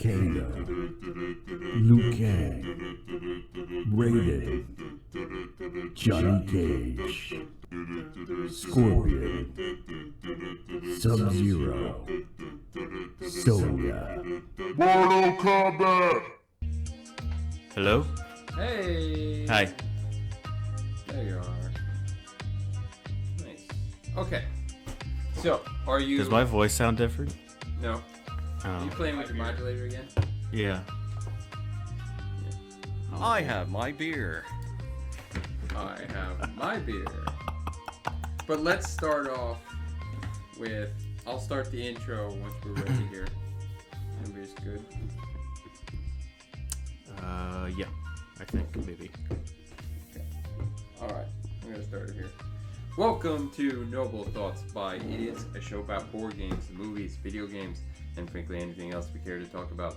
Kano, Liu Kang, Raiden, Johnny Cage, Scorpion, Sub-Zero, Sonya. Mortal Kombat! Hello? Hey! Hi. There you are. Nice. Okay. So, are you... Does my voice sound different? No. Are you Oh. playing with your modulator again? Yeah. I have my beer. I have my beer. But let's start off with... I'll start the intro once we're ready here. Everybody's good? Yeah. I think, maybe. Okay. Alright, I'm gonna start it here. Welcome to Noble Thoughts by Idiots, a show about board games, movies, video games, and frankly anything else we care to talk about.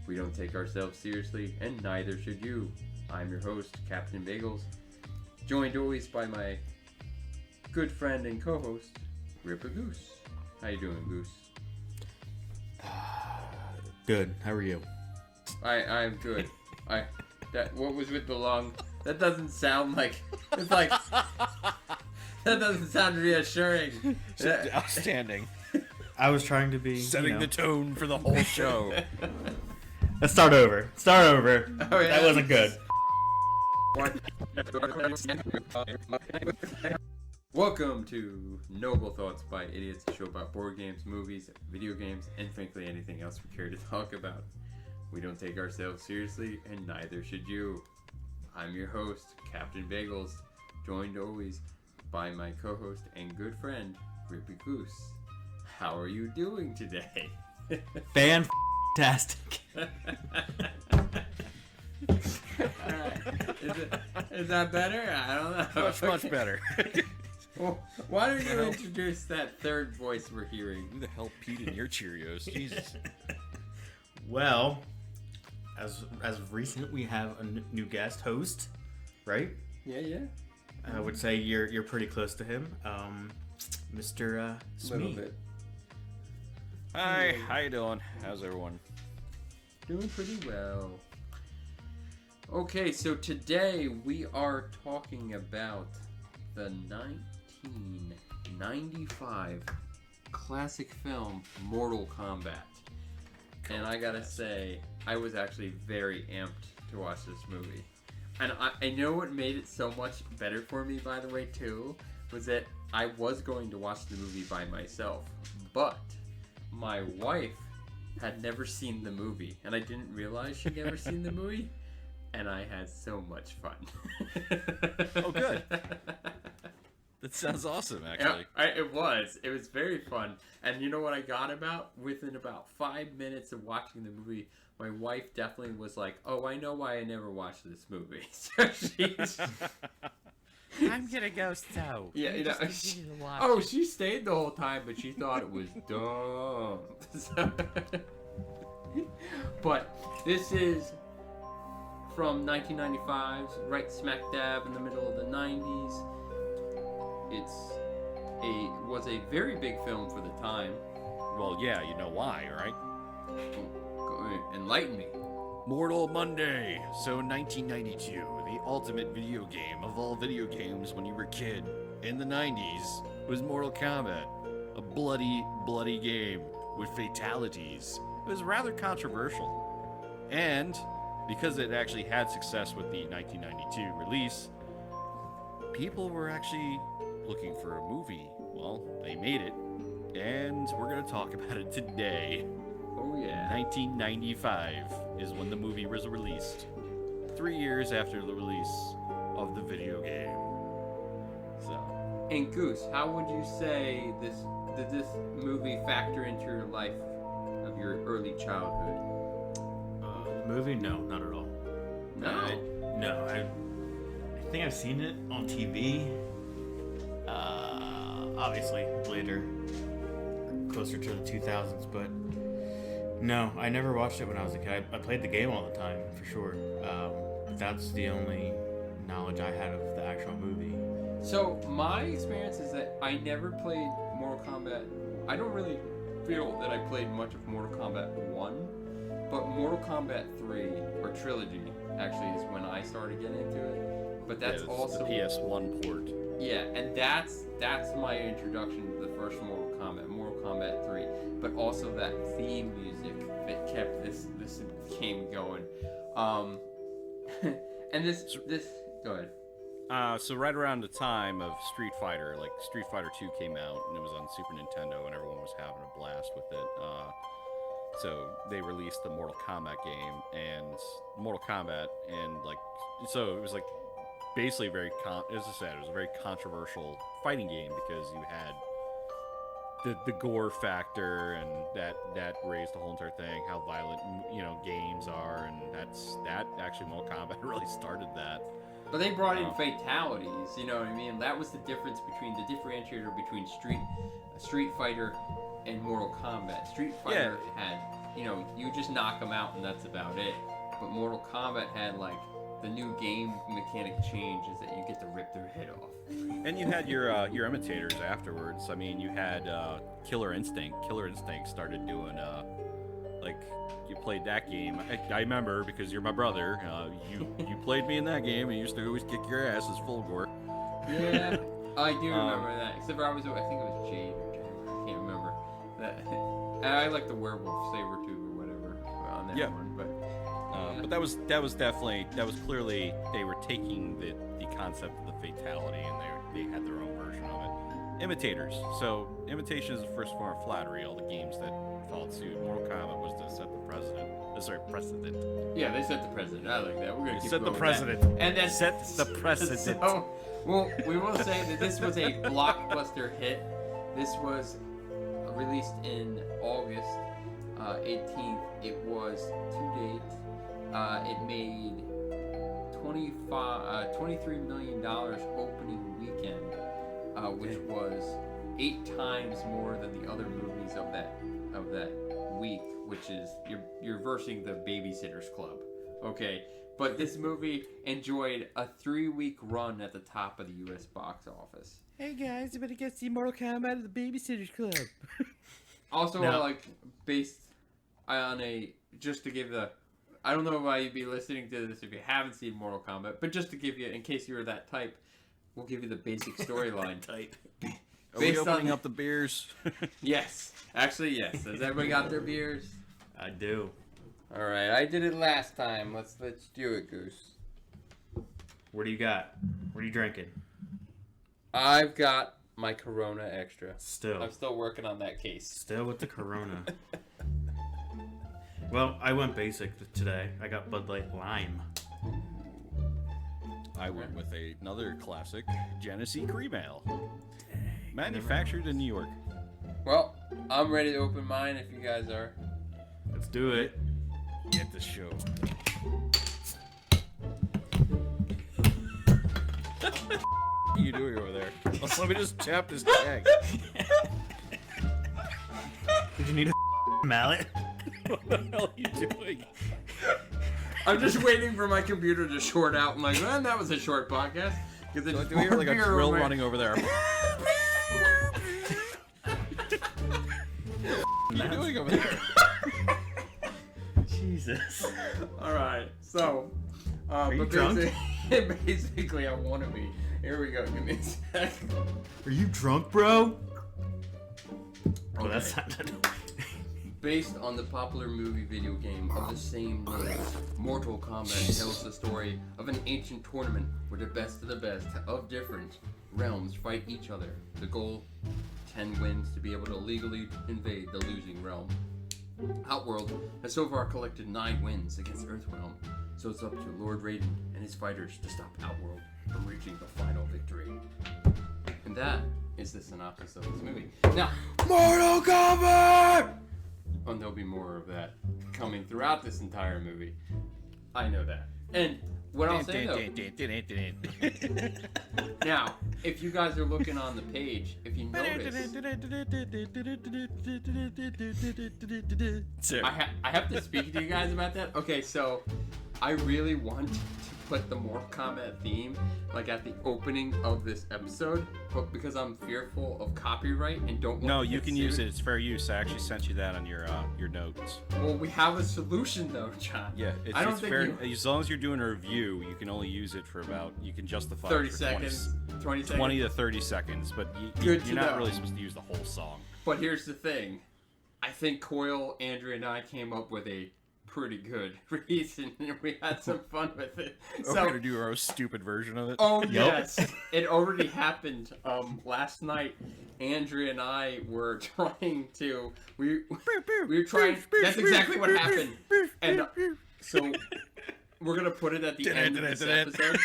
We don't take ourselves seriously, and neither should you. I'm your host, Captain Bagels, joined always by my good friend and co-host, Ripper Goose. How you doing, Goose? Good. How are you? I'm good. What was with the long? That doesn't sound like. It's like. That doesn't sound reassuring. Outstanding. I was trying to be Setting the tone for the whole show. Let's start over. Oh, yeah. That wasn't good. Welcome to Noble Thoughts by Idiots, a show about board games, movies, video games, and frankly anything else we care to talk about. We don't take ourselves seriously, and neither should you. I'm your host, Captain Bagels, joined always by my co-host and good friend, Rippy Goose. How are you doing today? Fantastic. Is that better? I don't know. Much better. Well, why don't you introduce that third voice we're hearing? Who the hell peed in your Cheerios? Jesus. Well, as of recent, we have a new guest host, right? Yeah. I would say you're pretty close to him, Mr. A Smee. little bit. Hi, how you doing? How's everyone? Doing pretty well. Okay, so today we are talking about the 1995 classic film Mortal Kombat. And I gotta say, I was actually very amped to watch this movie. And I know what made it so much better for me, by the way, too, was that I was going to watch the movie by myself. But my wife had never seen the movie, and I didn't realize she'd never seen the movie. And I had so much fun. Oh, good. That sounds awesome, actually. Yeah, it was. It was very fun. And you know what I got about? Within about 5 minutes of watching the movie, my wife definitely was like, oh, I know why I never watched this movie. So she's... I'm gonna go so. Yeah, you know, just continue to watch oh, it. she stayed the whole time, but she thought it was dumb. So, but this is from 1995, right smack dab in the middle of the 90s. Was a very big film for the time. Well, yeah, you know why, right? Go ahead, enlighten me. Mortal Monday. So 1992, the ultimate video game of all video games when you were a kid in the 90s was Mortal Kombat. A bloody game with fatalities. It was rather controversial. And because it actually had success with the 1992 release, people were actually looking for a movie. Well, they made it, and we're going to talk about it today. Oh yeah. 1995 is when the movie was released. 3 years after the release of the video game. So, And Goose, how would you say did this movie factor into your life of your early childhood? The movie? No, not at all. No. I think I've seen it on TV. Obviously later, closer to the 2000s, but no, I never watched it when I was a kid. I played the game all the time, for sure. That's the only knowledge I had of the actual movie. So my experience is that I never played Mortal Kombat. I don't really feel that I played much of Mortal Kombat 1, But Mortal Kombat 3 or Trilogy actually is when I started getting into it. But that's It's also the PS1 port. yeah, and that's my introduction to the first Mortal Kombat 3. But also that theme music that kept this game going. And this go ahead. So right around the time of Street Fighter, like Street Fighter 2 came out, and it was on Super Nintendo, and everyone was having a blast with it. So they released the Mortal Kombat game, and Mortal Kombat, and like, so it was like basically as I said, it was a very controversial fighting game because you had the gore factor, and that raised the whole entire thing, how violent games are, and that actually Mortal Kombat really started that. But they brought in fatalities, you know what I mean? That was the difference between the differentiator between Street Fighter and Mortal Kombat. Street Fighter had, you just knock them out and that's about it. But Mortal Kombat had like the new game mechanic change is that you get to rip their head off. And you had your imitators afterwards. I mean, you had Killer Instinct. Killer Instinct started doing like you played that game. I remember because you're my brother. You played me in that game, and you used to always kick your ass as Fulgore. Yeah, I do remember that. Except for I think it was Jade or Jade. I can't remember. That I like the werewolf Sabretooth or whatever on that one, but. But that was clearly they were taking the concept of the fatality, and they had their own version of it. Imitators. So imitation is the first form of flattery. All the games that followed suit. Mortal Kombat was to set the precedent. Yeah, they set the precedent. I like that. We're gonna keep Set the going with precedent. that. And then Set the precedent. So, well, we will say that this was a blockbuster hit. This was released in August 18th. It was to date. It made $23 million opening weekend, which was 8 times more than the other movies of that week. Which is you're versing the Babysitter's Club, okay? But this movie enjoyed a 3-week run at the top of the U.S. box office. Hey guys, you better go see Mortal Kombat at the Babysitter's Club. Also, based on just to give the. I don't know why you'd be listening to this if you haven't seen Mortal Kombat, but just to give you, in case you were that type, we'll give you the basic storyline. Type. Are we opening up the beers? Yes. Actually, yes. Has everybody got their beers? I do. All right. I did it last time. Let's do it, Goose. What do you got? What are you drinking? I've got my Corona Extra. Still. I'm still working on that case. Still with the Corona. Well, I went basic today. I got Bud Light Lime. I went with another classic, Genesee Cream Ale. Manufactured in New York. Well, I'm ready to open mine if you guys are. Let's do it. Get the show. What are you doing over there? Let me just tap this tag. Did you need a mallet? What the hell are you doing? I'm just waiting for my computer to short out. I'm like, man, that was a short podcast. Do we hear like a drill running over there? What are you doing over there? Jesus. All right, so, you drunk? Basically, I want to be. Here we go. Give me a sec. Are you drunk, bro? Oh, that sounded. Based on the popular movie video game of the same name, Mortal Kombat tells the story of an ancient tournament where the best of the best of different realms fight each other. The goal, 10 wins to be able to legally invade the losing realm. Outworld has so far collected 9 wins against Earthrealm, so it's up to Lord Raiden and his fighters to stop Outworld from reaching the final victory. And that is the synopsis of this movie. Now, Mortal Kombat! And there'll be more of that coming throughout this entire movie. I know that. And what I'll say though, now, if you guys are looking on the page, if you notice, I have to speak to you guys about that. Okay, so I really want to put the Mortal Kombat theme like at the opening of this episode, but because I'm fearful of copyright and don't want No, to you get can use sued- it. It's fair use. I actually sent you that on your notes. Well, we have a solution though, John. Yeah, it's, I don't it's think fair. you... As long as you're doing a review, you can only use it for about. You can justify 30 it for seconds, 20 seconds. 20 to 30 seconds, but Good to you're not know. really supposed to use the whole song. But here's the thing. I think Coyle, Andrea, and I came up with a pretty good reason. We had some fun with it. We're gonna do our own stupid version of it. Oh yes, it already happened. Last night, Andrea and I were trying to. We were trying. That's exactly what happened. And so we're gonna put it at the end of this episode.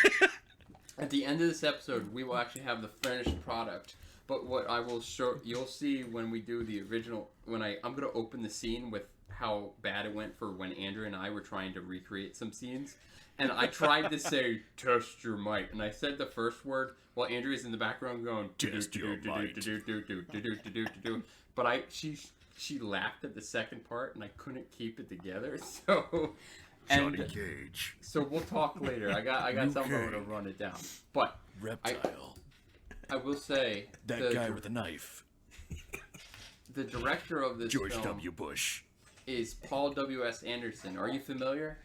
At the end of this episode, we will actually have the finished product. But what I will show, you'll see when we do the original. When I'm gonna open the scene with how bad it went for when Andrew and I were trying to recreate some scenes, and I tried to say "test your might," and I said the first word while Andrew is in the background going Test your might. But she laughed at the second part, and I couldn't keep it together. So. Johnny Cage. So we'll talk later. I got something to run it down. But Reptile. I will say That guy with a knife. the director of this George film W. Bush. is Paul W.S. Anderson. Are you familiar?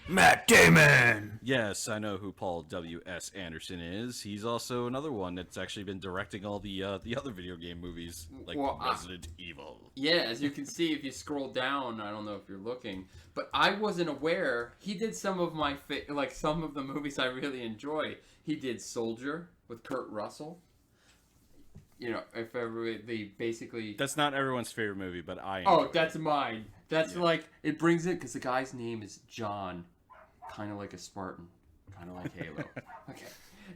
Matt Damon! Yes, I know who Paul W.S. Anderson is. He's also another one that's actually been directing all the other video game movies, like Resident Evil. Yeah, as you can see if you scroll down, I don't know if you're looking, but I wasn't aware. He did some of my some of the movies I really enjoy. He did Soldier with Kurt Russell. You know, if ever they basically. That's not everyone's favorite movie, but I. Oh, that's mine. That's like it brings it because the guy's name is John, kind of like a Spartan, kind of like Halo. Okay,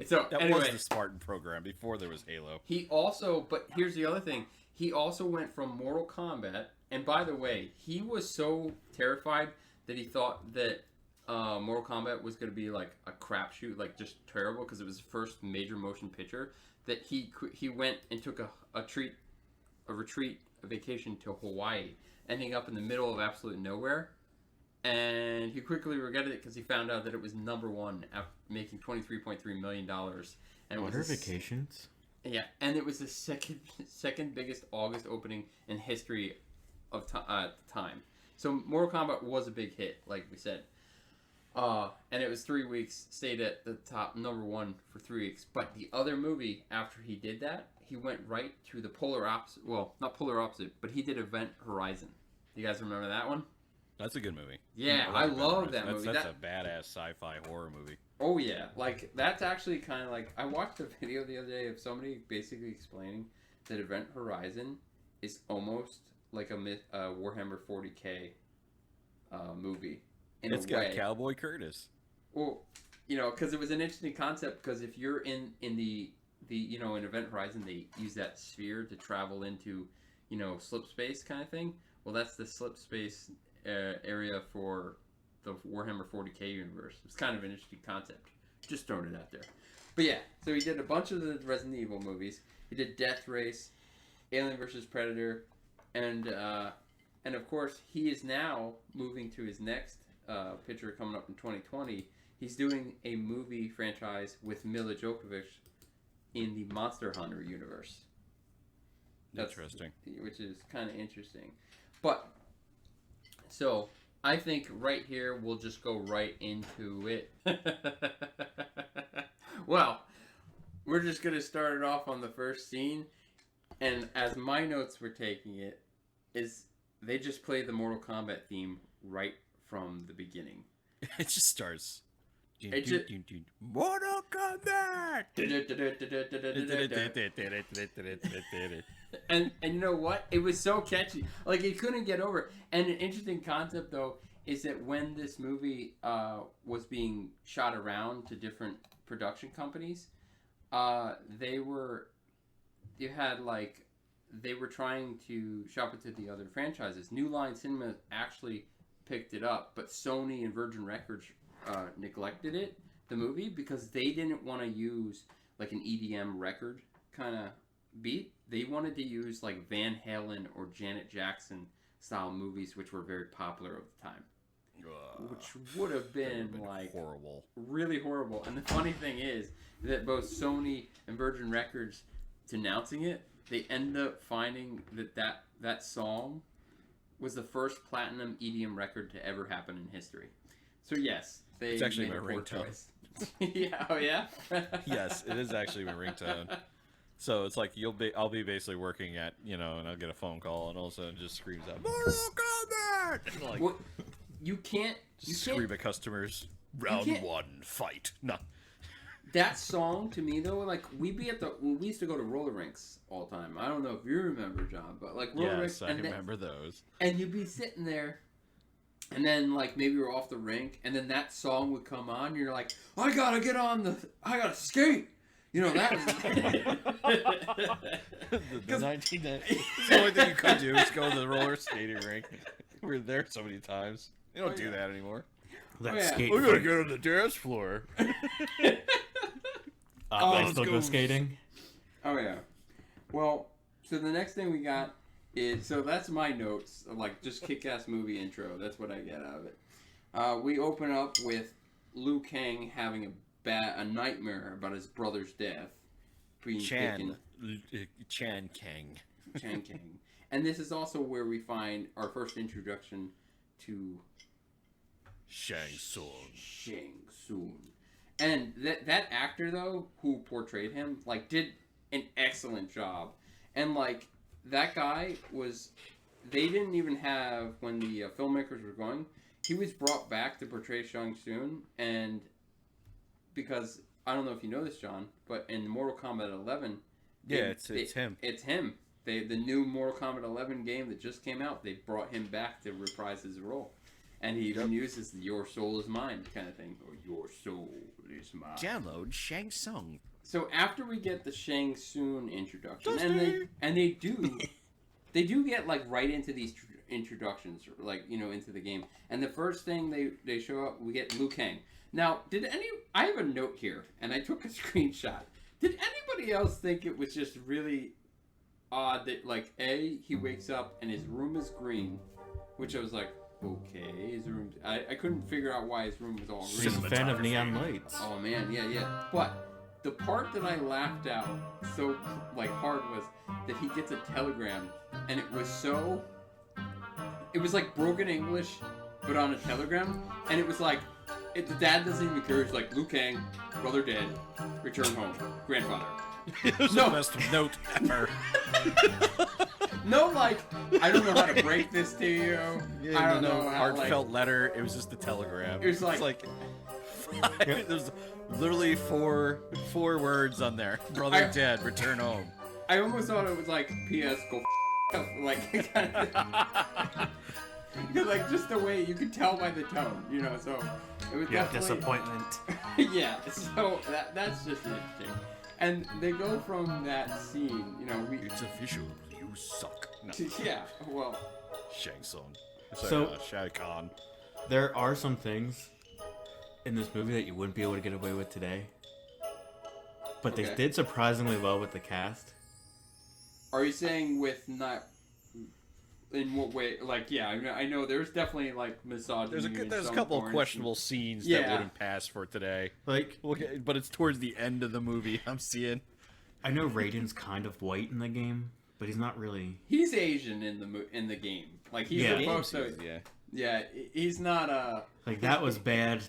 so That anyway, was the Spartan program before there was Halo. he also. But here's the other thing. He also went from Mortal Kombat, and by the way, he was so terrified that he thought that Mortal Kombat was going to be like a crapshoot, like just terrible, because it was the first major motion picture. That he went and took a retreat, a vacation to Hawaii, ending up in the middle of absolute nowhere, and he quickly regretted it because he found out that it was #1 after making $23.3 million. And What are vacations? Yeah, and it was the second biggest August opening in history of time. So Mortal Kombat was a big hit, like we said. And it was 3 weeks, stayed at the top #1 for 3 weeks. But the other movie, after he did that, he went right to the polar opposite. Well, not polar opposite, but he did Event Horizon. You guys remember that one? That's a good movie. Yeah, I love that movie. That's a badass sci-fi horror movie. Oh yeah, like that's actually kind of like I watched a video the other day of somebody basically explaining that Event Horizon is almost like a Warhammer 40K movie. It's got Cowboy Curtis. Well, you know, because it was an interesting concept. Because if you're in the in Event Horizon, they use that sphere to travel into slip space kind of thing. Well, that's the slip space area for the Warhammer 40K universe. It's kind of an interesting concept. Just throwing it out there. But yeah, so he did a bunch of the Resident Evil movies. He did Death Race, Alien vs. Predator, and of course he is now moving to his next picture coming up in 2020. He's doing a movie franchise with Mila Jovovich in the Monster Hunter universe. That's interesting. Which is kind of interesting. But, so, I think right here we'll just go right into it. Well, we're just going to start it off on the first scene. And as my notes were taking it, is they just play the Mortal Kombat theme right from the beginning. It just starts. Mortal Kombat! And you know what? It was so catchy. Like, it couldn't get over it. And an interesting concept, though, is that when this movie was being shot around to different production companies, they were trying to shop it to the other franchises. New Line Cinema actually picked it up, but Sony and Virgin Records neglected it, the movie, because they didn't want to use like an EDM record kind of beat. They wanted to use like Van Halen or Janet Jackson style movies, which were very popular at the time. which would have been like horrible. really horrible. And the funny thing is that both Sony and Virgin Records denouncing it, they end up finding that song was the first platinum EDM record to ever happen in history. So yes, it's actually made my a poor ringtone. choice. Yeah, oh yeah. Yes, it is actually my ringtone. So it's like I'll be basically working at, and I'll get a phone call and all of a sudden it just screams out Mortal Kombat. Like, Well, you can't scream at customers. Round 1, fight. No. That song to me though, like we used to go to roller rinks all the time. I don't know if you remember, John, but like roller rinks. Yes, I remember those. And you'd be sitting there, and then like maybe you're off the rink, and then that song would come on. And you're like, I gotta skate. That was the 1990s. The only thing you could do is go to the roller skating rink. We were there so many times. They don't do that anymore. That yeah. skate. We're gonna go to the dance floor. I still go skating. Oh yeah. Well, so the next thing we got is that's my notes, like just kick-ass movie intro. That's what I get out of it. We open up with Liu Kang having a nightmare about his brother's death. Being Chan Kang. Chan Kang. And this is also where we find our first introduction to Shang Tsung. Shang Tsung. And that actor though, who portrayed him, like did an excellent job. And like that guy they didn't even have, when the filmmakers were going, he was brought back to portray Shang Tsung, and because I don't know if you know this, John, but in Mortal Kombat 11, It's him. It's him. The new Mortal Kombat 11 game that just came out, they brought him back to reprise his role. And he even uses the "your soul is mine" kind of thing, or "your soul is mine." Download Shang Tsung. So after we get the Shang Tsung introduction, and they do get like right into these introductions, like into the game. And the first thing they show up, we get Liu Kang. Now, I have a note here, and I took a screenshot. Did anybody else think it was just really odd that like he wakes up and his room is green, which I was like, okay, his room. I couldn't figure out why his room was all green. Just a fan of neon lights. Oh man, yeah. But the part that I laughed out so like hard was that he gets a telegram, and it was like broken English, but on a telegram, and it was like, the dad doesn't even care. He's like, Liu Kang, brother dead, return home, grandfather. It was the best note ever. No, like, I don't know how to break this to you. I don't know how, heartfelt letter. It was just a telegram. It was like, there's literally four words on there. Brother dead, return home. I almost thought it was like, P.S. Go like, kind of, because like just the way you could tell by the tone, So it was definitely disappointment. Yeah. So that's just interesting. And they go from that scene, It's official. You suck. No. Yeah, well, Shang Tsung. So- Shao Kahn. There are some things in this movie that you wouldn't be able to get away with today, but they Okay. did surprisingly well with the cast. are you saying with not? In what way? Like, yeah, I know there's definitely like misogyny. There's a couple of questionable scenes that Yeah. wouldn't pass for today. Like, Okay, but it's towards the end of the movie. I'm seeing. I know Raiden's kind of white in the game, but he's not really. He's Asian in the game. Like he's Yeah. supposed to. Yeah. Yeah, he's not Like, that was bad.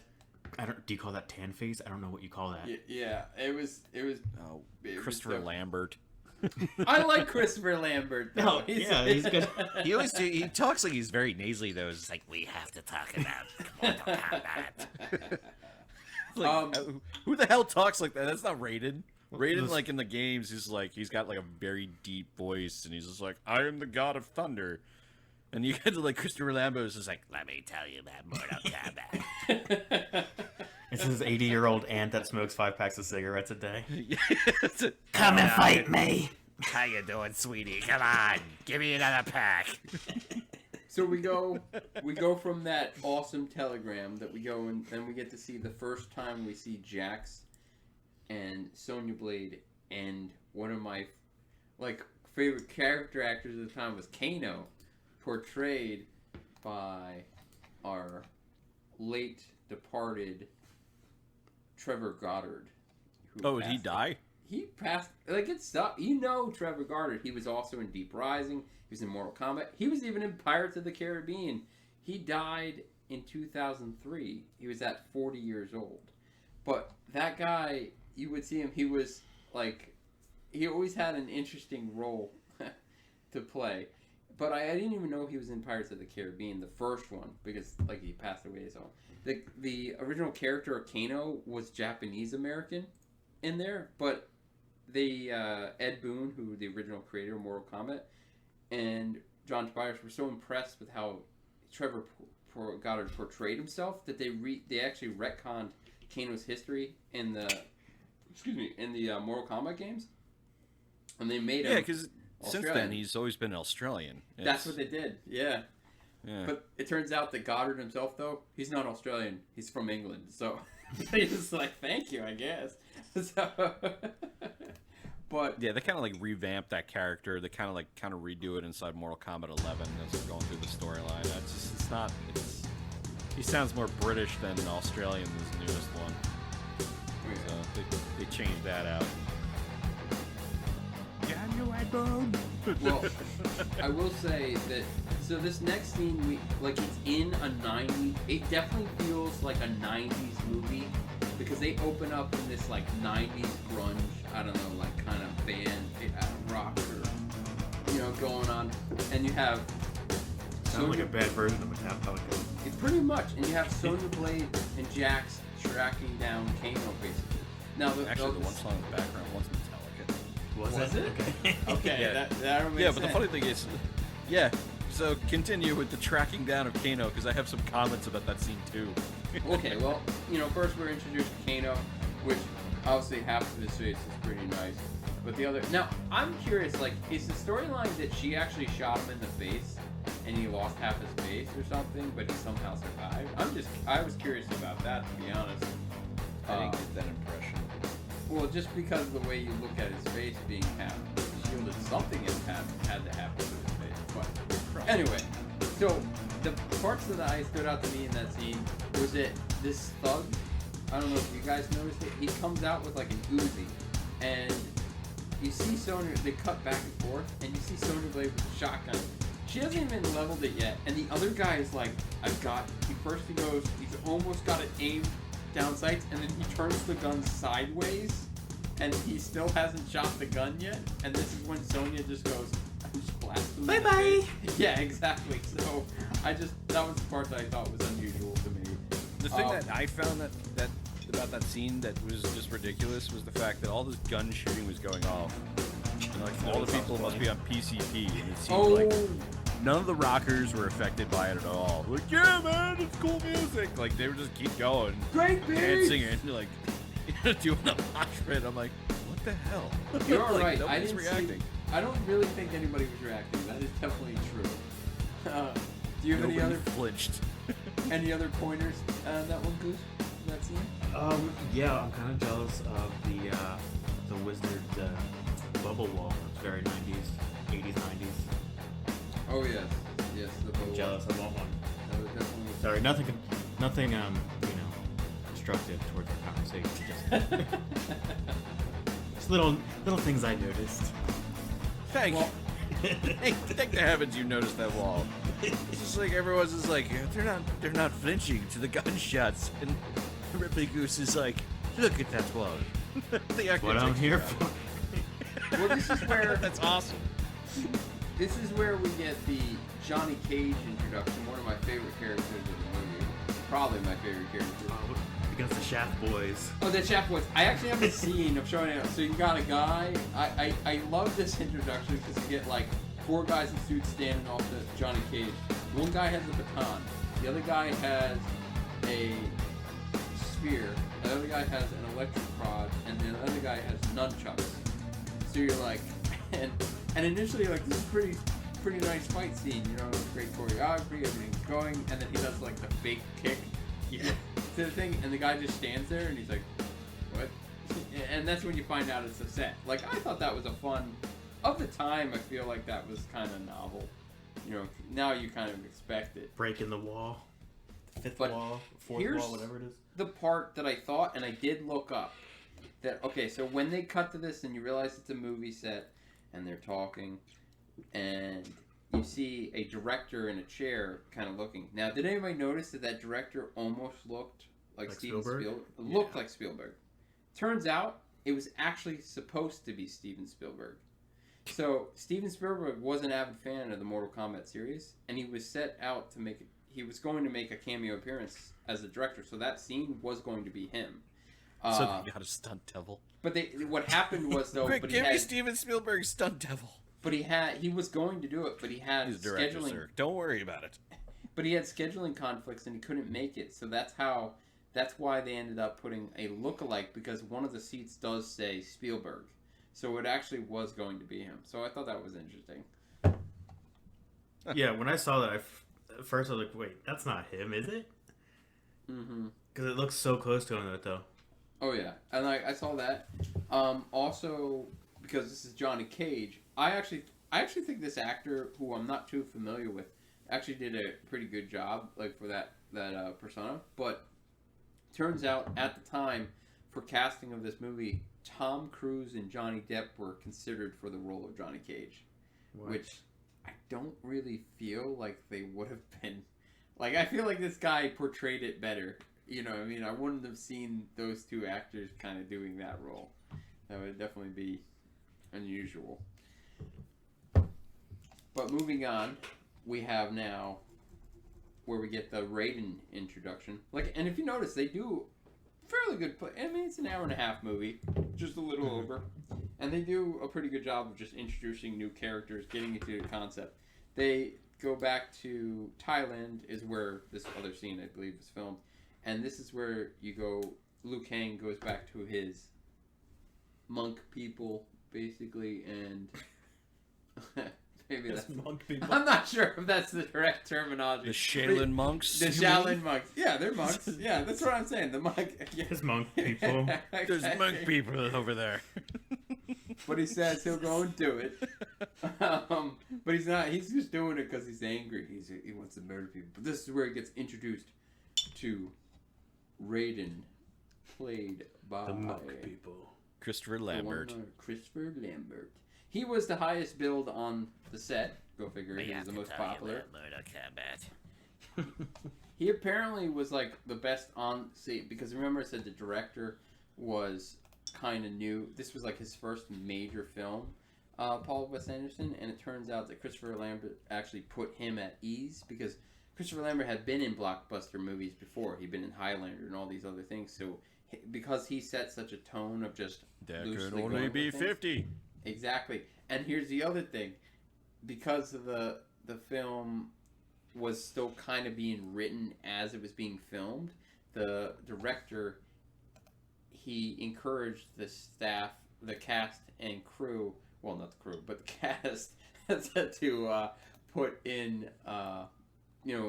Do you call that tan face? I don't know what you call that. Yeah, it was. Oh, It was Christopher dope. Lambert. I like Christopher Lambert. Though. No, yeah, he's good. He talks like he's very nasally though. It's like, we have to talk about Mortal Kombat. Like, who the hell talks like that? That's not Raiden. Raiden, like in the games, he's got like a very deep voice, and he's just like, I am the god of thunder. And you get to like Christopher Lambert is just like, let me tell you about Mortal Kombat. It's his 80-year-old aunt that smokes 5 packs of cigarettes a day. Come and fight me. How you doing, sweetie? Come on, give me another pack. So we go from that awesome telegram that we go and then we get to see the first time we see Jax and Sonya Blade, and one of my like favorite character actors at the time was Kano, portrayed by our late departed Trevor Goddard. Oh, did he die? He passed. Like, it's stuff. You know Trevor Goddard. He was also in Deep Rising. He was in Mortal Kombat. He was even in Pirates of the Caribbean. He died in 2003. He was at 40 years old. But that guy, you would see him. He was like, he always had an interesting role to play. But I didn't even know he was in Pirates of the Caribbean, the first one, because like he passed away. So the original character of Kano was Japanese American in there, but they Ed Boon, who the original creator of Mortal Kombat, and John Tobias were so impressed with how Trevor Goddard portrayed himself that they actually retconned Kano's history in the Mortal Kombat games, and they made him. Yeah, because since then he's always been Australian. That's what they did. Yeah. Yeah. But it turns out that Goddard himself, though, he's not Australian. He's from England. So he's just like, thank you, I guess. So, but yeah, they kind of like revamped that character. They kind of redo it inside Mortal Kombat 11 as they're going through the storyline. It's not. He sounds more British than Australian, this newest one. So they changed that out. Well, I will say that. So this next scene, it's in a 90s. It definitely feels like a 90s movie because they open up in this like 90s grunge. I don't know, like kind of band rock or going on, and you have. Sounds like a bad version of Metallica. Pretty much, and you have Sonya Blade and Jax tracking down Kano, basically. Now, actually, the one song in the background was Metallica. Was it? Okay. Okay. Yeah. That yeah, but the funny thing is, yeah. So continue with the tracking down of Kano because I have some comments about that scene too. Okay. Well, first we're introduced to Kano, which obviously half of his face is pretty nice, but the other. Now, I'm curious. Like, is the storyline that she actually shot him in the face? And he lost half his face or something, but he somehow survived. I was curious about that, to be honest. I didn't get that impression. Well, just because of the way you look at his face being half shielded, something had to happen to his face. But anyway, so the parts that I stood out to me in that scene was that this thug, I don't know if you guys noticed it, he comes out with like an Uzi, and you see Sonya, they cut back and forth, and you see Sonya Blade with a shotgun. She hasn't even leveled it yet, and the other guy is like, he goes, he's almost got it aimed down sights, and then he turns the gun sideways, and he still hasn't shot the gun yet, and this is when Sonya just goes, I'm just blasting him. Bye-bye! Yeah, exactly, so that was the part that I thought was unusual to me. The thing that I found that about that scene that was just ridiculous was the fact that all this gun shooting was going off. And like all the people must be on PCP, and it seemed like none of the rockers were affected by it at all. Like, yeah, man, it's cool music. Like they would just keep going, great beat, dancing, and like doing a mosh pit. I'm like, what the hell? You're like, right. Nobody's reacting. I don't really think anybody was reacting. That is definitely true. Do you have Nobody any other flinched? Any other pointers on that one, Goose? That scene? Yeah, I'm kind of jealous of the wizard bubble wall. It's very 90s, 80s, 90s. Oh yes, the bubble. I'm jealous. I want one. That was definitely. Sorry, nothing. Constructive towards our conversation. Just little things I noticed. Thank the heavens you noticed that wall. It's just like everyone's just like they're not flinching to the gunshots, and Ripley Goose is like, look at that wall. What I'm here for. Well, this is where that's awesome. This is where we get the Johnny Cage introduction. One of my favorite characters in the movie. Probably my favorite character. Against the Shaft Boys. Oh, the Shaft Boys. I actually have a scene of showing it. So you got a guy. I love this introduction because you get like 4 guys in suits standing off the Johnny Cage. One guy has a baton. The other guy has a spear. The other guy has an electric rod, and the other guy has nunchucks. So you're like, and initially you're like, this is pretty nice fight scene, great choreography, everything's going, and then he does like the fake kick. Yeah. To the thing, and the guy just stands there, and he's like, what? And that's when you find out it's a set. Like, I thought that was a fun, of the time, I feel like that was kind of novel. Now you kind of expect it. Breaking the wall. fifth But wall, fourth here's wall, whatever it is. the part that I thought, and I did look up, that, okay, so when they cut to this and you realize it's a movie set, and they're talking, and you see a director in a chair kind of looking. Now, did anybody notice that that director almost looked like Steven Spielberg? Looked like Spielberg. Turns out, it was actually supposed to be Steven Spielberg. So, Steven Spielberg was an avid fan of the Mortal Kombat series, and he was set out to make, he was going to make a cameo appearance as a director, so that scene was going to be him. So they got a stunt devil. But what happened was, though, Quick, but give me Steven Spielberg's stunt devil. But he was going to do it, but he had He's director, scheduling. sir. Don't worry about it. But he had scheduling conflicts and he couldn't make it, so that's why they ended up putting a lookalike, because one of the seats does say Spielberg, so it actually was going to be him. So I thought that was interesting. Yeah, when I saw that, at first I was like, "Wait, that's not him, is it?" Mm-hmm. Because it looks so close to him, though. Oh yeah, and I saw that. Also, because this is Johnny Cage, I actually think this actor, who I'm not too familiar with, actually did a pretty good job, like, for that persona. But turns out at the time, for casting of this movie, Tom Cruise and Johnny Depp were considered for the role of Johnny Cage, which I don't really feel like they would have been. Like, I feel like this guy portrayed it better. You know what I mean? I wouldn't have seen those two actors kind of doing that role. That would definitely be unusual. But moving on, we have now where we get the Raiden introduction. Like, and if you notice, they do fairly good. I mean, it's an hour and a half movie, just a little over, and they do a pretty good job of just introducing new characters, getting into the concept. They go back to Thailand, is where this other scene, I believe, is filmed. And this is where you go, Liu Kang goes back to his monk people, basically, and maybe that's... monk people. I'm not sure if that's the correct terminology. The Shaolin monks? The Shaolin monks. Yeah, they're monks. Yeah, that's what I'm saying. The monk... Yeah. His monk people. There's monk people over there. But he says he'll go and do it. But he's not. He's just doing it because he's angry. He wants to murder people. But this is where he gets introduced to Raiden, played by The monk people. Christopher Lambert. Christopher Lambert. He was the highest billed on the set. Go figure. He was the most popular. He apparently was like the best on scene, because remember I said the director was kind of new. This was like his first major film, Paul Wes Anderson, and it turns out that Christopher Lambert actually put him at ease, because Christopher Lambert had been in blockbuster movies before. He'd been in Highlander and all these other things. So because he set such a tone of just There loosely could only going be with things. 50. Exactly. And here's the other thing. Because of the film was still kind of being written as it was being filmed, the director, he encouraged the staff, the cast and crew, well, not the crew, but the cast, to put in,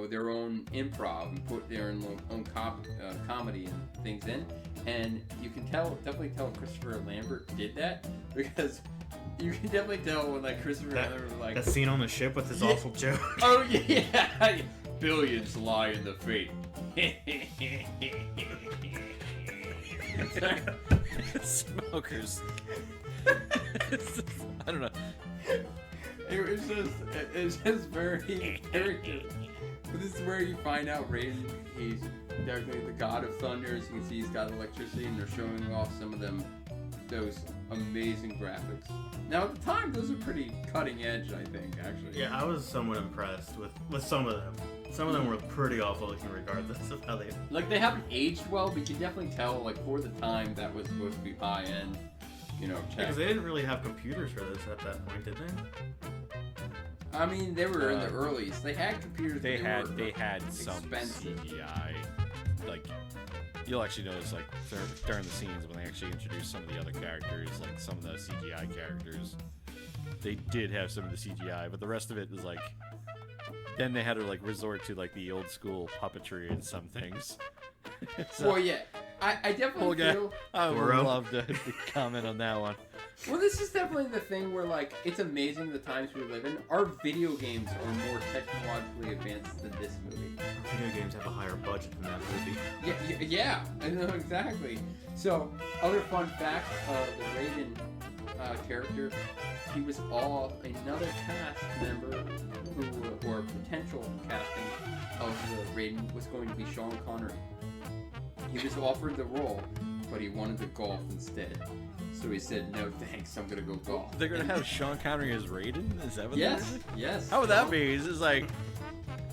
their own improv and put their own comedy and things in. And you can definitely tell Christopher Lambert did that, because you can definitely tell when, like, Christopher Lambert was like... That scene on the ship with his awful joke. Oh, yeah! Billions lie in the fate. Smokers. I don't know. It's just very character. But this is where you find out Raiden, he's definitely the god of thunder. As you can see, he's got electricity, and they're showing off some of those amazing graphics. Now, at the time, those are pretty cutting edge, I think, actually. Yeah, I was somewhat impressed with some of them. Some of them were pretty awful looking regardless of how they... Like, they haven't aged well, but you can definitely tell, like, for the time, that was supposed to be high-end, tech. Because they didn't really have computers for this at that point, did they? I mean, they were in the earlies. They had computers. They but had some expensive. CGI. Like, you'll actually notice, like, during the scenes when they actually introduced some of the other characters, like some of the CGI characters, they did have some of the CGI, but the rest of it was like, then they had to, like, resort to, like, the old school puppetry and some things. So, Well, yeah. I definitely feel... I would Goro. love to comment on that one. Well, this is definitely the thing where, like, it's amazing the times we live in. Our video games are more technologically advanced than this movie. Video games have a higher budget than that movie. Yeah, I know exactly. So, other fun fact, the Raiden character, he was another cast member or potential casting of the Raiden was going to be Sean Connery. He was offered the role, but he wanted to golf instead. So he said, no thanks, I'm gonna go golf. They're gonna have Sean Connery as Raiden? Is that what Yes, they're doing? yes. How would that be? It's just like,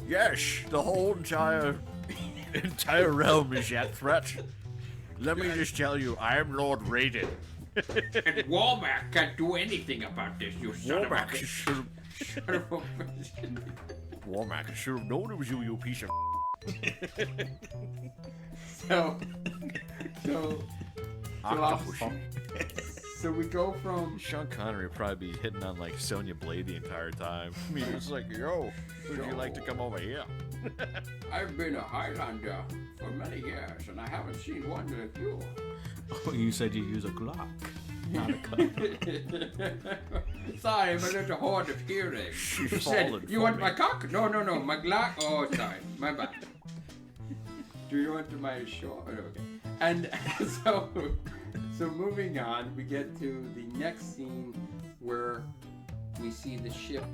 yes, the whole entire realm is at threat. Let me just tell you, I am Lord Raiden. And Walmart can't do anything about this, you son of a Warmack bitch. should have Warmack should have known it was you, you piece of. So we go from Sean Connery would probably be hitting on like Sonya Blade the entire time. I mean, it's like, yo, would you like to come over here? I've been a Highlander for many years, and I haven't seen one like you. Oh, you said you use a Glock, not a cup. Sorry, I'm a little hard of hearing. She's You said, fallen you for want me." my cock? No, my Glock. Oh, sorry, my bad. Do you want my short? Oh, okay. And so moving on, we get to the next scene where we see the ship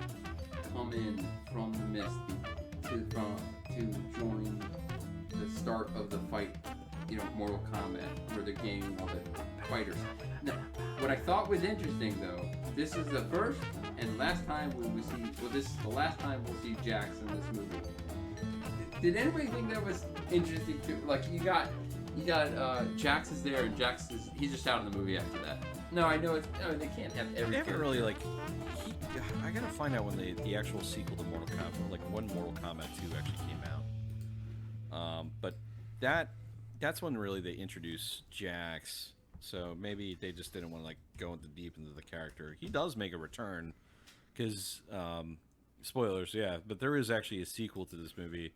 come in from the mist to join the start of the fight, Mortal Kombat, where they're gaining all the fighters. Now, what I thought was interesting though, this is the first and last time we will see, this is the last time we'll see Jax in this movie. Did anybody think that was interesting too? Like you got Jax is there and he's just out in the movie after that. No, I know they can't have every They haven't character. really like. I gotta find out when the actual sequel to Mortal Kombat, like when Mortal Kombat 2 actually came out. But that's when really they introduced Jax. So maybe they just didn't want to like go deep into the character. He does make a return, because spoilers, yeah. But there is actually a sequel to this movie,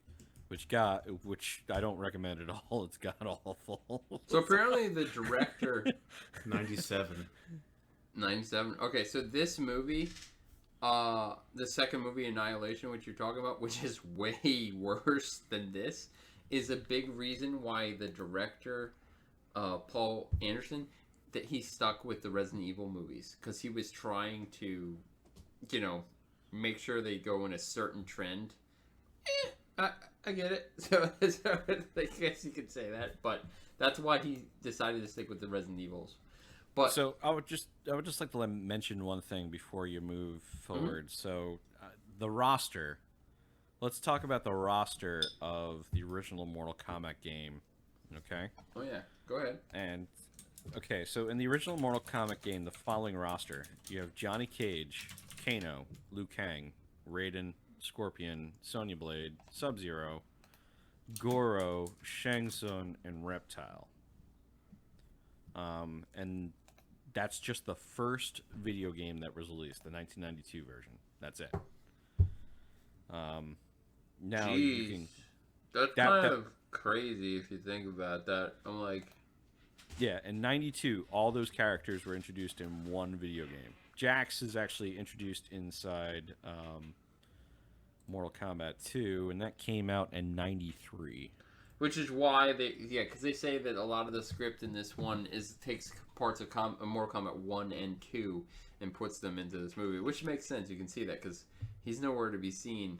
which I don't recommend at all. It's god awful. So apparently the director 97. 97. Okay, so this movie, the second movie, Annihilation, which you're talking about, which is way worse than this, is a big reason why the director, Paul Anderson, that he stuck with the Resident Evil movies, because he was trying to, make sure they go in a certain trend. I get it. So I guess you could say that, but that's why he decided to stick with the Resident Evils. But So I would just like to mention one thing before you move forward. So the roster. Let's talk about the roster of the original Mortal Kombat game. Okay. oh yeah, go ahead. And okay, so in the original Mortal Kombat game, the following roster: you have Johnny Cage, Kano, Liu Kang, Raiden, Scorpion, Sonya Blade, Sub-Zero, Goro, Shang Tsung, and Reptile. And that's just the first video game that was released, the 1992 version. That's it. Now you Jeez. can, That's kind of crazy if you think about that. I'm like, yeah, in 92, all those characters were introduced in one video game. Jax is actually introduced inside Mortal Kombat 2, and that came out in 93. which is why because they say that a lot of the script in this one takes parts of Mortal Kombat 1 and 2 and puts them into this movie, which makes sense. You can see that because he's nowhere to be seen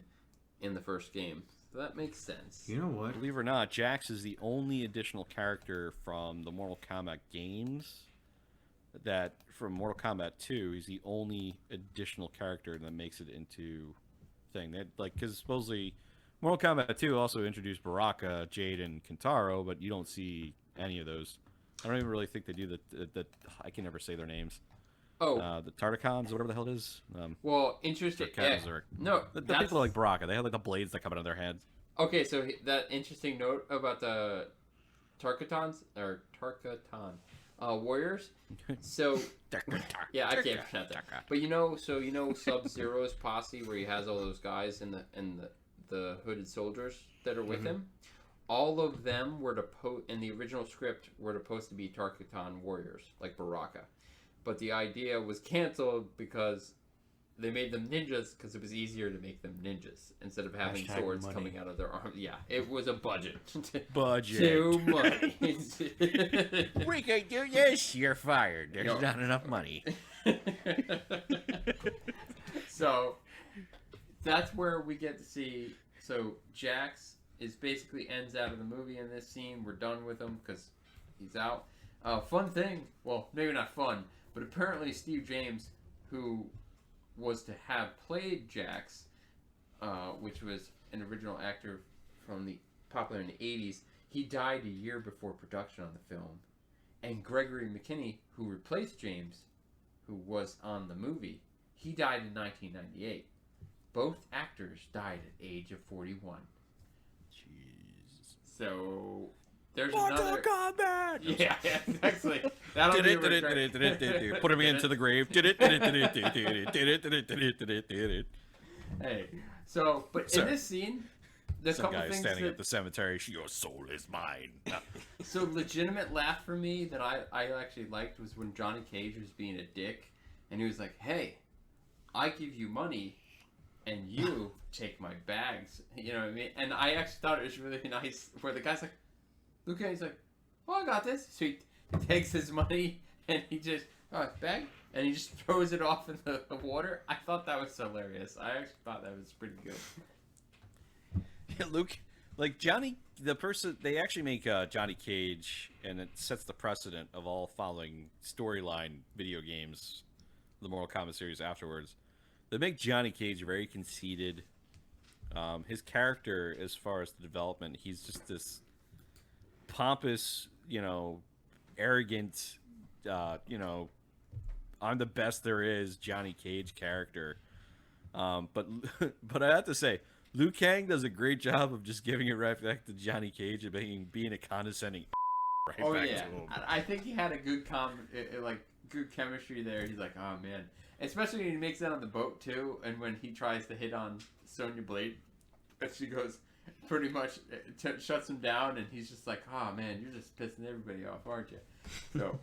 in the first game. So that makes sense. You know what? Believe it or not, Jax is the only additional character from the Mortal Kombat games that, from Mortal Kombat 2, he's the only additional character that makes it into thing. Because supposedly Mortal Kombat 2 also introduced Baraka, Jade, and Kintaro, but you don't see any of those. I don't even really think they do the I can never say their names. Oh, The Tartakons, whatever the hell it is. well, interesting. Yeah. No, The that's people like Baraka, they have like the blades that come out of their heads. okay. So that interesting note about the Tarkatans or Tarkatan warriors. So yeah, I can't pronounce that. But Sub-Zero's posse, where he has all those guys and the hooded soldiers that are with him. All of them were in the original script were supposed to be Tarkatan warriors, like Baraka. But the idea was canceled because they made them ninjas because it was easier to make them ninjas instead of having Hashtag swords money. coming out of their arms. Yeah, it was a budget. Budget. Too much. We can do this. You're fired. There's No. not enough money. So that's where we get to see. So Jax is basically ends out of the movie in this scene. We're done with him because he's out. Fun thing. Well, maybe not fun, but apparently Steve James, who was to have played Jax, which was an original actor from the popular in the 80s, he died a year before production on the film. And Gregory McKinney, who replaced James, who was on the movie, he died in 1998. Both actors died at age of 41. Jeez. So there's Mortal another. Kombat. Yeah, exactly. That'll be a regret. Put him into the grave. Hey, so but Sorry. in this scene, the Some couple guy things standing that, at the cemetery. Your soul is mine. so legitimate laugh for me that I actually liked was when Johnny Cage was being a dick, and he was like, "Hey, I give you money, and you take my bags." You know what I mean? And I actually thought it was really nice where the guy's like, "Luke," he's like, "Oh, I got this." So he takes his money and he just bag, and he just throws it off in the water. I thought that was hilarious. I actually thought that was pretty good. Luke, like Johnny, the person they actually make Johnny Cage, and it sets the precedent of all following storyline video games, the Mortal Kombat series afterwards. They make Johnny Cage very conceited. His character, as far as the development, he's just this pompous, arrogant, I'm the best there is Johnny Cage character. But I have to say, Liu Kang does a great job of just giving it right back to Johnny Cage and being a condescending right Oh back yeah, to him. I think he had a good good chemistry there. He's like, oh man, especially when he makes that on the boat too, and when he tries to hit on Sonya Blade, and she goes pretty much shuts him down, and he's just like, oh man, you're just pissing everybody off, aren't you? So,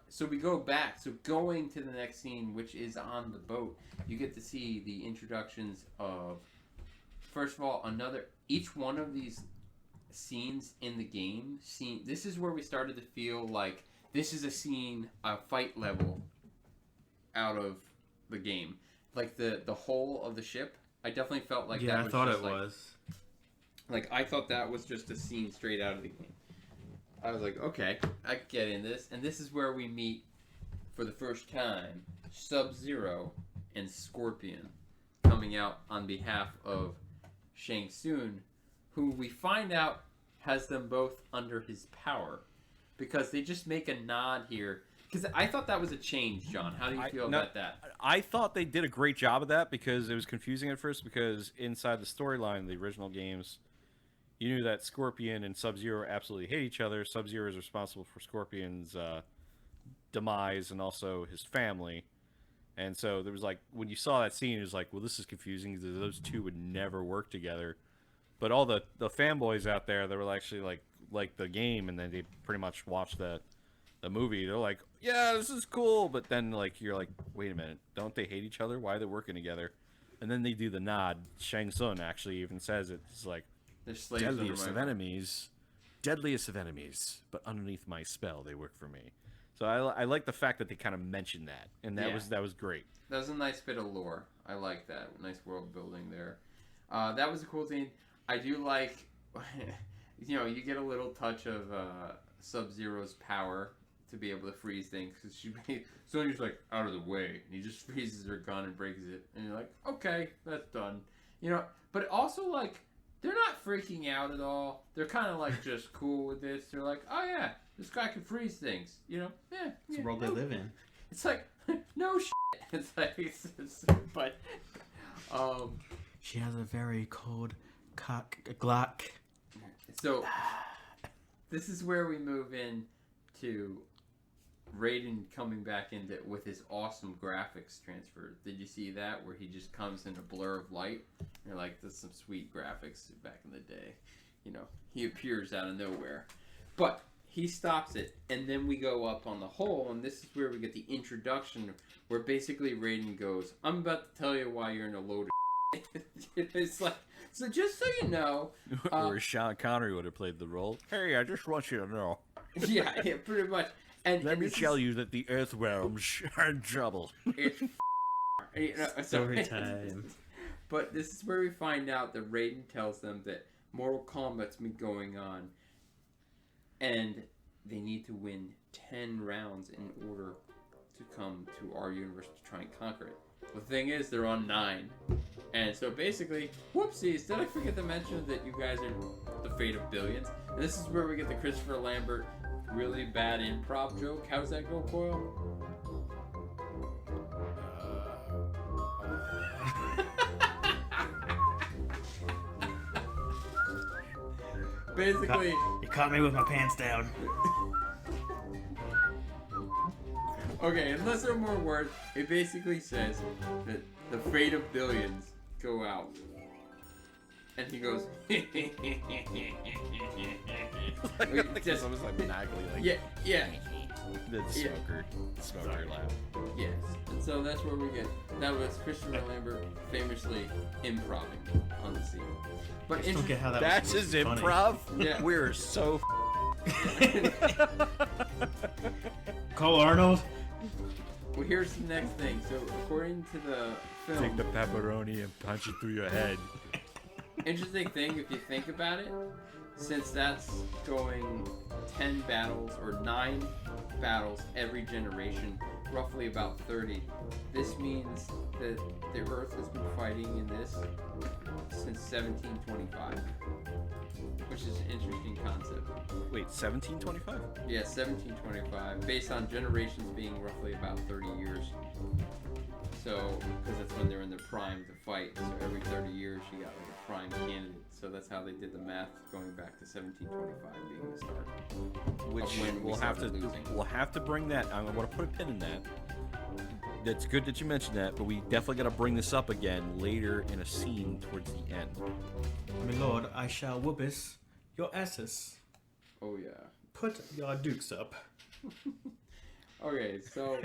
so we go back. So going to the next scene, which is on the boat, you get to see the introductions of, first of all, each one of these scenes in the game. This is where we started to feel like this is a fight level out of the game. Like the whole of the ship, I definitely felt like that Yeah, was I thought just it like, was. Like, I thought that was just a scene straight out of the game. I was like, okay, I can get in this. And this is where we meet, for the first time, Sub-Zero and Scorpion coming out on behalf of Shang Tsung, who we find out has them both under his power. Because they just make a nod here. Because I thought that was a change, John. How do you feel about that? I thought they did a great job of that because it was confusing at first because inside the storyline of the original games, you knew that Scorpion and Sub-Zero absolutely hate each other. Sub-Zero is responsible for Scorpion's demise and also his family. And so there was like, when you saw that scene, it was like, well, this is confusing because those two would never work together. But all the fanboys out there that were actually like the game, and then they pretty much watched the movie, they're like, yeah, this is cool. But then you're like, wait a minute, don't they hate each other? Why are they working together? And then they do the nod. Shang Tsung actually even says it. It's like, They're slaves under deadliest my of enemies, but underneath my spell, they work for me. So I like the fact that they kind of mentioned that, and that was great. That was a nice bit of lore. I like that. Nice world building there. That was a cool scene. I do like, you get a little touch of Sub-Zero's power to be able to freeze things. Because Sonya's like, out of the way. And he just freezes her gun and breaks it. And you're like, okay, that's done. But also, they're not freaking out at all. They're kind of, just cool with this. They're like, oh, yeah, this guy can freeze things. Yeah. It's the world they live in. It's like, no shit. It's like, but, She has a very cold Glock. So, this is where we move in to Raiden coming back into with his awesome graphics transfer. Did you see that? Where he just comes in a blur of light? You're like, there's some sweet graphics back in the day. He appears out of nowhere. But he stops it, and then we go up on the hole, and this is where we get the introduction, where basically Raiden goes, "I'm about to tell you why you're in a load of It's like, so just so you know, or Sean Connery would have played the role. Hey, I just want you to know. yeah, pretty much. And Let and me this tell is- you that the Earthworms are in trouble. It's you know, so- Story time. But this is where we find out that Raiden tells them that Mortal Kombat's been going on, and they need to win 10 rounds in order to come to our universe to try and conquer it. The thing is, they're on 9. And so basically, whoopsies, did I forget to mention that you guys are the fate of billions? And this is where we get the Christopher Lambert really bad improv joke. How's that go, Coyle? Basically, You caught me with my pants down. okay, unless there are more words, it basically says that the fate of billions go out. And he goes, Like just, almost like maniacally, like yeah, the smoker laugh. yes. And so that's where we get, that was Christopher Lambert famously improving on the scene. But I just don't get how that That's was his funny. improv. Yeah. We're so. Cole Arnold. Well, here's the next thing. So according to the film, pepperoni and punch it through your head. interesting thing if you think about it, since that's going 10 battles or 9 battles every generation, roughly about 30, this means that the Earth has been fighting in this since 1725, which is an interesting concept. Wait, 1725? Yeah, 1725, based on generations being roughly about 30 years. So, because that's when they're in their prime to fight. So every 30 years you got like a prime candidate. So that's how they did the math going back to 1725 being the start. Which when we started losing. we'll have to bring that. I want to put a pin in that. That's good that you mentioned that, but we definitely got to bring this up again later in a scene towards the end. My lord, I shall whoopis your asses. Oh yeah. Put your dukes up. Okay, so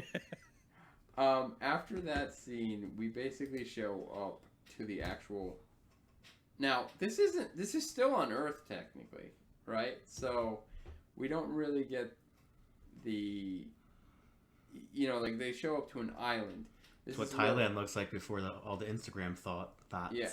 after that scene, we basically show up to the actual. Now, this is still on Earth technically, right? So we don't really get the, like they show up to an island. This That's is what where- Thailand looks like before all the Instagram thoughts. Yeah.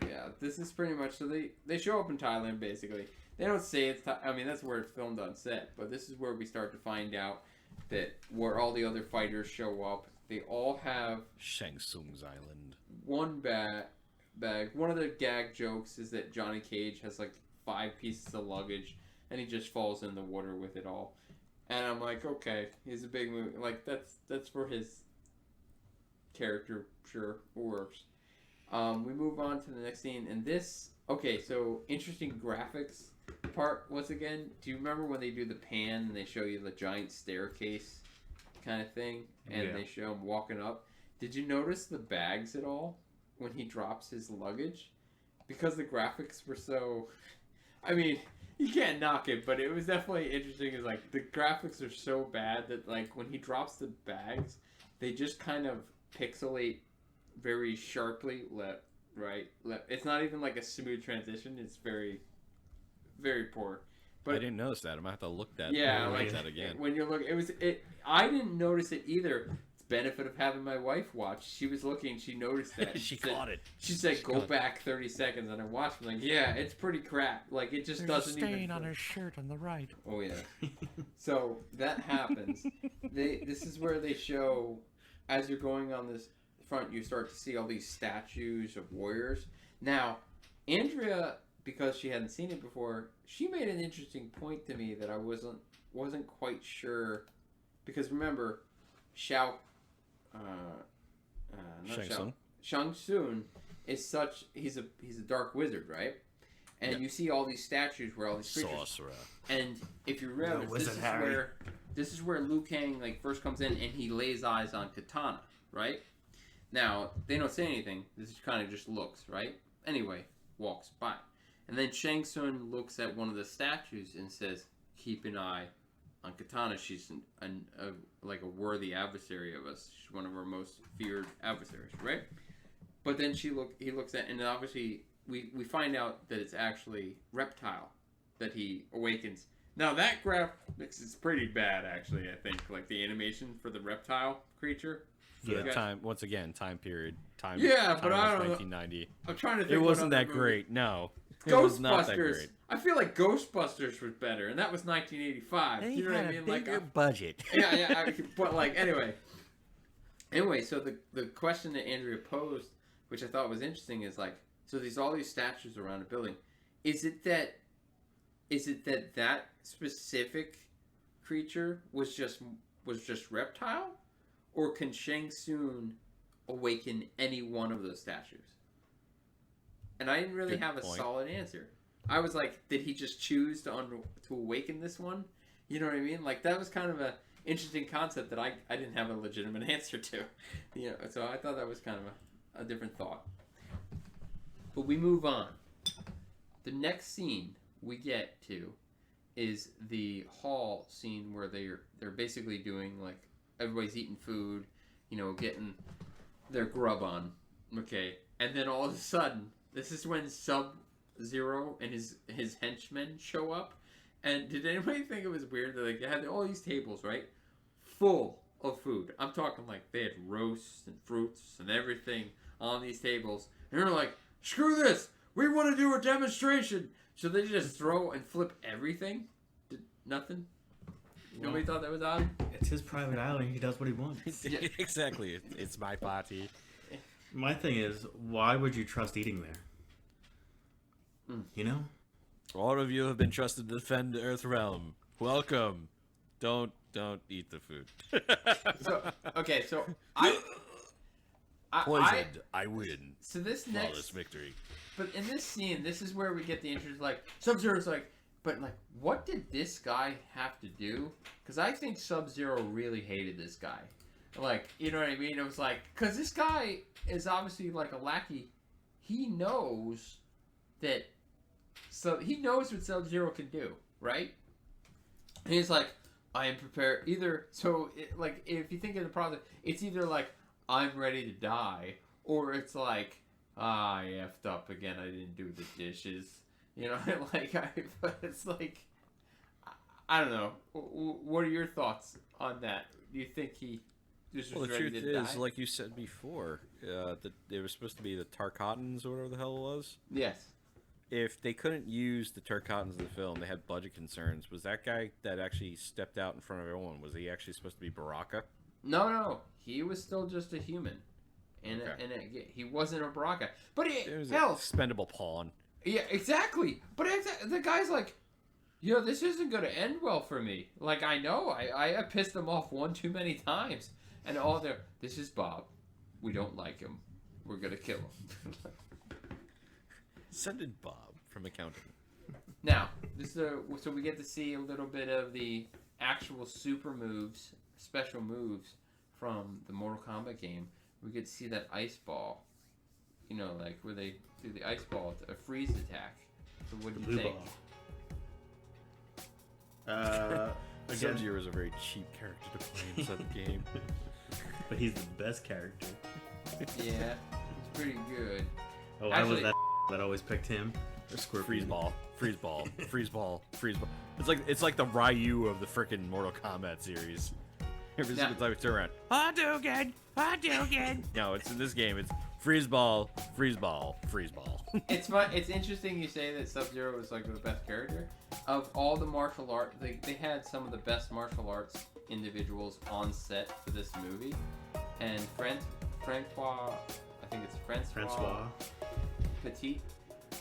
Yeah, this is pretty much, so they show up in Thailand basically. They don't say it's, I mean, that's where it's filmed on set, but this is where we start to find out that where all the other fighters show up, they all have Shang Tsung's island. one bag. One of the gag jokes is that Johnny Cage has like 5 pieces of luggage and he just falls in the water with it all. And I'm like, okay, he's a big movie. Like, that's for his character, sure, works. We move on to the next scene, and this, okay, so interesting graphics part once again. Do you remember when they do the pan and they show you the giant staircase kind of thing, and Yeah. they show him walking up? Did you notice the bags at all when he drops his luggage? Because the graphics were so, I mean, you can't knock it, but it was definitely interesting. Is like the graphics are so bad that like when he drops the bags, they just kind of pixelate very sharply left, right, left. It's not even like a smooth transition. It's very, very poor. But I didn't notice that. I'm gonna have to look that. yeah, look like that again. when you're looking, I didn't notice it either. It's benefit of having my wife watch. She was looking. She noticed that. She said- caught it. She said, "Go caught it. back 30 seconds," and I watched. I'm like, "Yeah, it's pretty crap. Like it just doesn't even." shirt on the right. Oh yeah. So that happens. This is where they show, as you're going on this front, you start to see all these statues of warriors. Now, Andrea, because she hadn't seen it before, she made an interesting point to me that I wasn't quite sure, because remember, Shang Tsung. Shang Tsung is such, he's a dark wizard, right? And Yeah. you see all these statues where all these creatures. Sorcerer. And if you remember, Wizard Harry. this is where Liu Kang like first comes in and he lays eyes on Katana, right? Now they don't say anything. This is kind of just looks, right? Anyway, walks by, and then Shang Tsung looks at one of the statues and says, keep an eye on Katana. She's like a worthy adversary of us. She's one of our most feared adversaries, right? But then he looks at, and obviously we find out that it's actually Reptile that he awakens. Now that graphics is pretty bad, actually. I think like the animation for the reptile creature. Yeah, time period. Yeah, but I don't know. 1990. I'm trying to think. It wasn't that great. No. It was not that Ghostbusters. great. I feel like Ghostbusters was better, and that was 1985. They You know what had I a mean? bigger Like, budget. yeah. But like, anyway. So the question that Andrea posed, which I thought was interesting, is like, so there's all these statues around a building. Is it that specific creature was just reptile, or can Shang Tsung awaken any one of those statues? And I didn't really Good have a point. solid answer. I was like, did he just choose to awaken this one? You know what I mean? Like, that was kind of a interesting concept that I didn't have a legitimate answer to. You know, so I thought that was kind of a different thought. But we move on. The next scene we get to is the hall scene where they're basically doing, like, everybody's eating food, you know, getting their grub on. Okay. And then all of a sudden, this is when Sub-Zero and his henchmen show up. And did anybody think it was weird that like, they had all these tables, right? Full of food. I'm talking like they had roasts and fruits and everything on these tables. And they're like, screw this! We want to do a demonstration! So they just throw and flip everything? Did nothing? Nobody thought that was odd? It's his private island. He does what he wants. Yeah. Exactly. It's my party. My thing is, why would you trust eating there? You know? All of you have been trusted to defend the Earth realm. Welcome. Don't eat the food. So Poisoned. I win. So this Flawless next victory. But in this scene, this is where we get the interest. Like Sub-Zero's like, but like, what did this guy have to do? Because I think Sub-Zero really hated this guy. Like, you know what I mean? It was like, because this guy is obviously like a lackey. He knows that. So he knows what Sub-Zero can do, right? And he's like, I am prepared. Either so, like, if you think of the process, it's either like I'm ready to die, or it's like, I effed up again. I didn't do the dishes. You know, but it's like, I don't know. What are your thoughts on that? Do you think he just was Well, the ready truth to is, die? like you said before, that they were supposed to be the Tarkatans or whatever the hell it was. Yes. If they couldn't use the Tarkatans in the film, they had budget concerns. Was that guy that actually stepped out in front of everyone, was he actually supposed to be Baraka? No. He was still just a human. And, Okay. he wasn't a Baraka. But It was hell, an expendable pawn. yeah, exactly. But the guy's like, this isn't going to end well for me. Like, I know. I pissed him off one too many times. And this is Bob. We don't like him. We're going to kill him. Send in Bob from accounting. Now, so we get to see a little bit of the actual super moves, special moves from the Mortal Kombat game. We get to see that ice ball, like where they do the ice ball, a freeze attack. So what do you Blue think? ball. Again, Sub-Zero is a very cheap character to play inside the game. but he's the best character. Yeah, it's pretty good. Oh, Actually- I was that always picked him. Or Scorpion. Freeze ball, freeze ball, freeze ball, freeze ball. It's like the Ryu of the frickin' Mortal Kombat series. Every single time we turn around, Hadouken! No, it's in this game. It's freeze ball, freeze ball, freeze ball. It's interesting you say that Sub-Zero was like the best character. Of all the martial art, they had some of the best martial arts individuals on set for this movie. And Francois, I think it's Francois Petit,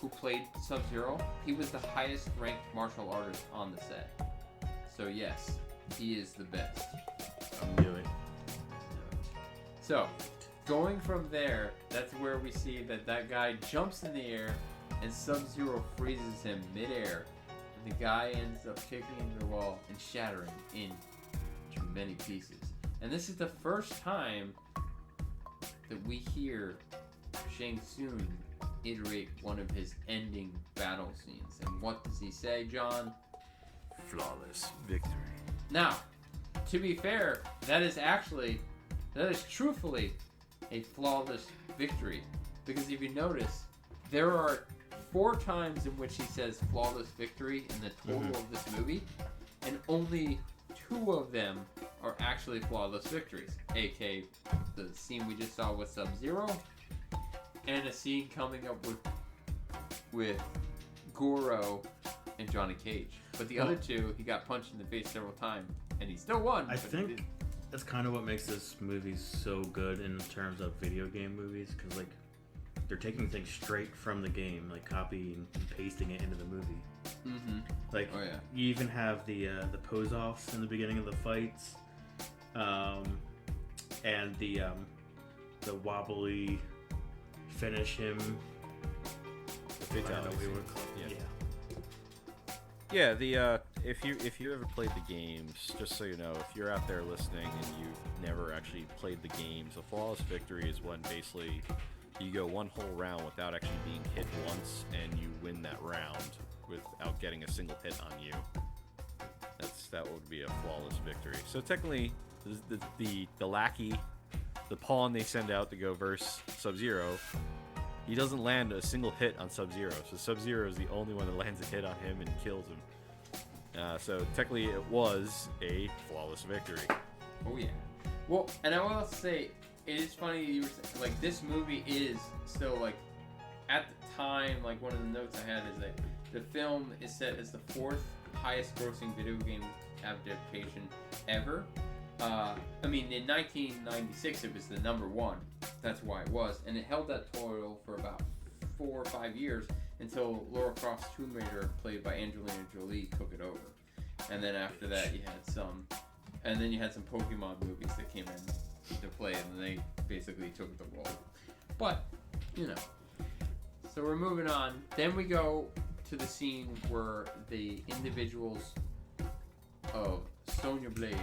who played Sub-Zero, he was the highest ranked martial artist on the set. So yes, he is the best. Do it. So, going from there, that's where we see that guy jumps in the air and Sub-Zero freezes him midair. And the guy ends up kicking into the wall and shattering into many pieces. And this is the first time that we hear Shang Tsung iterate one of his ending battle scenes. And what does he say, John? flawless victory. Now, to be fair, that is truthfully a flawless victory. Because if you notice, there are 4 times in which he says flawless victory in the total of this movie, and only 2 of them are actually flawless victories. A.k.a. the scene we just saw with Sub-Zero, and a scene coming up with Goro and Johnny Cage. But the other 2, he got punched in the face several times, and he still won. I think that's kind of what makes this movie so good in terms of video game movies, because like they're taking things straight from the game, like copying and pasting it into the movie. Mm-hmm. Like, you even have the pose offs in the beginning of the fights, and the wobbly finish him. The fatality. Yeah. Yeah, the if you ever played the games, just so you know, if you're out there listening and you've never actually played the games, a flawless victory is when basically you go one whole round without actually being hit once, and you win that round without getting a single hit on you. That would be a flawless victory. So technically, the lackey, the pawn they send out to go versus Sub-Zero, he doesn't land a single hit on Sub-Zero. So Sub-Zero is the only one that lands a hit on him and kills him. So technically, it was a flawless victory. Oh yeah. Well, and I will also say, it is funny you were saying, like, this movie is still, like, at the time, like, one of the notes I had is that the film is set as the 4th highest grossing video game adaptation ever. I mean, in 1996 it was the number 1. That's why it was. And it held that title for about 4 or 5 years until Lara Croft's Tomb Raider, played by Angelina Jolie, took it over. And then after that you had some Pokemon movies that came in to play, and they basically took the role. But, you know. So we're moving on. Then we go to the scene where the individuals of Sonya Blade,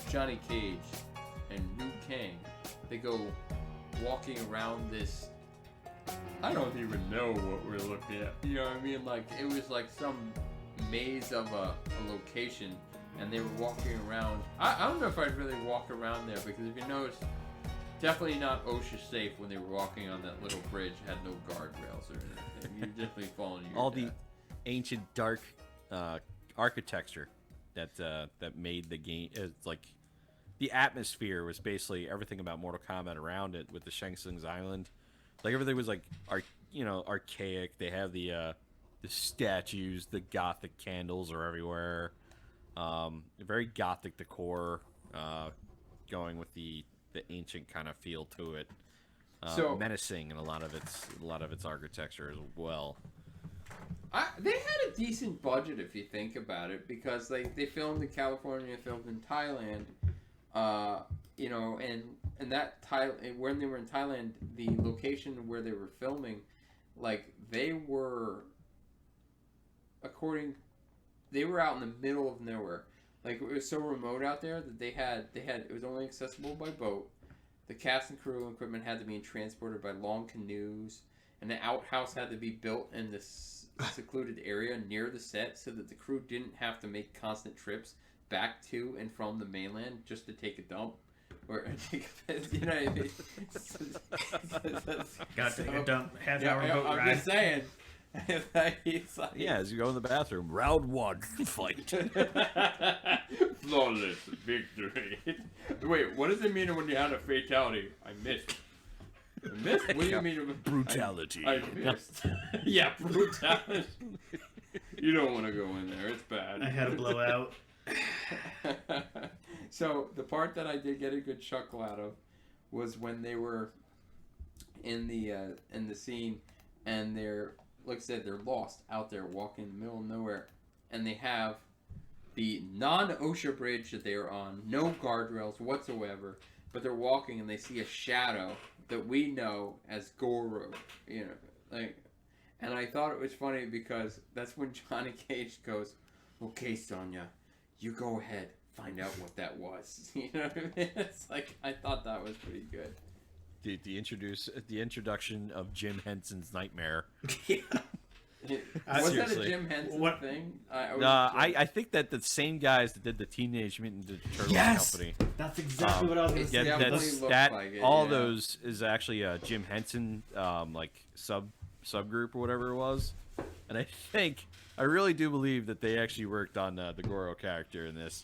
Johnny Cage, and Liu Kang, they go walking around this, I don't even know what we're looking at. You know what I mean? Like, it was like some maze of a location, and they were walking around. I don't know if I'd really walk around there, because if you notice, definitely not OSHA safe when they were walking on that little bridge. Had no guardrails or anything. You're definitely falling to your All death. the ancient dark architecture that made the game. It's like the atmosphere was basically everything about Mortal Kombat around it, with the Shang Tsung's island. Like, everything was like archaic. They have the statues, the gothic candles are everywhere. Very gothic decor, going with the ancient kind of feel to it. So menacing in a lot of its architecture as well. They had a decent budget if you think about it, because they filmed in California, filmed in Thailand, you know, and that when they were in Thailand, the location where they were filming, like, they were out in the middle of nowhere. Like, it was so remote out there that they had it was only accessible by boat. The cast and crew and equipment had to be transported by long canoes, and the outhouse had to be built in this secluded area near the set so that the crew didn't have to make constant trips back to and from the mainland just to take a dump or take a piss, you know what I mean? Gotta take a dump. Half-hour boat ride. I'm just saying. Yeah, as you go in the bathroom, round 1, fight. Flawless victory. Wait, what does it mean when you had a fatality? I missed. What do you mean? Brutality. I missed. Yeah, brutality. You don't want to go in there. It's bad. I had a blowout. So the part that I did get a good chuckle out of was when they were in the scene, and they're, like I said, they're lost out there walking in the middle of nowhere, and they have the non-OSHA bridge that they are on, no guardrails whatsoever, but they're walking and they see a shadow that we know as Goro, you know, like, and I thought it was funny because that's when Johnny Cage goes, "Okay, Sonya, you go ahead, find out what that was." You know what I mean? It's like, I thought that was pretty good. The introduction of Jim Henson's nightmare. Yeah. Was that a Seriously. Jim Henson What- thing? I think that the same guys that did the Teenage Mutant Ninja Turtles Yes! company. That's exactly what I was going to Yeah, say. Yeah, definitely that's looks that. like it, all yeah. those is actually a Jim Henson like subgroup or whatever it was, and I really do believe that they actually worked on the Goro character in this.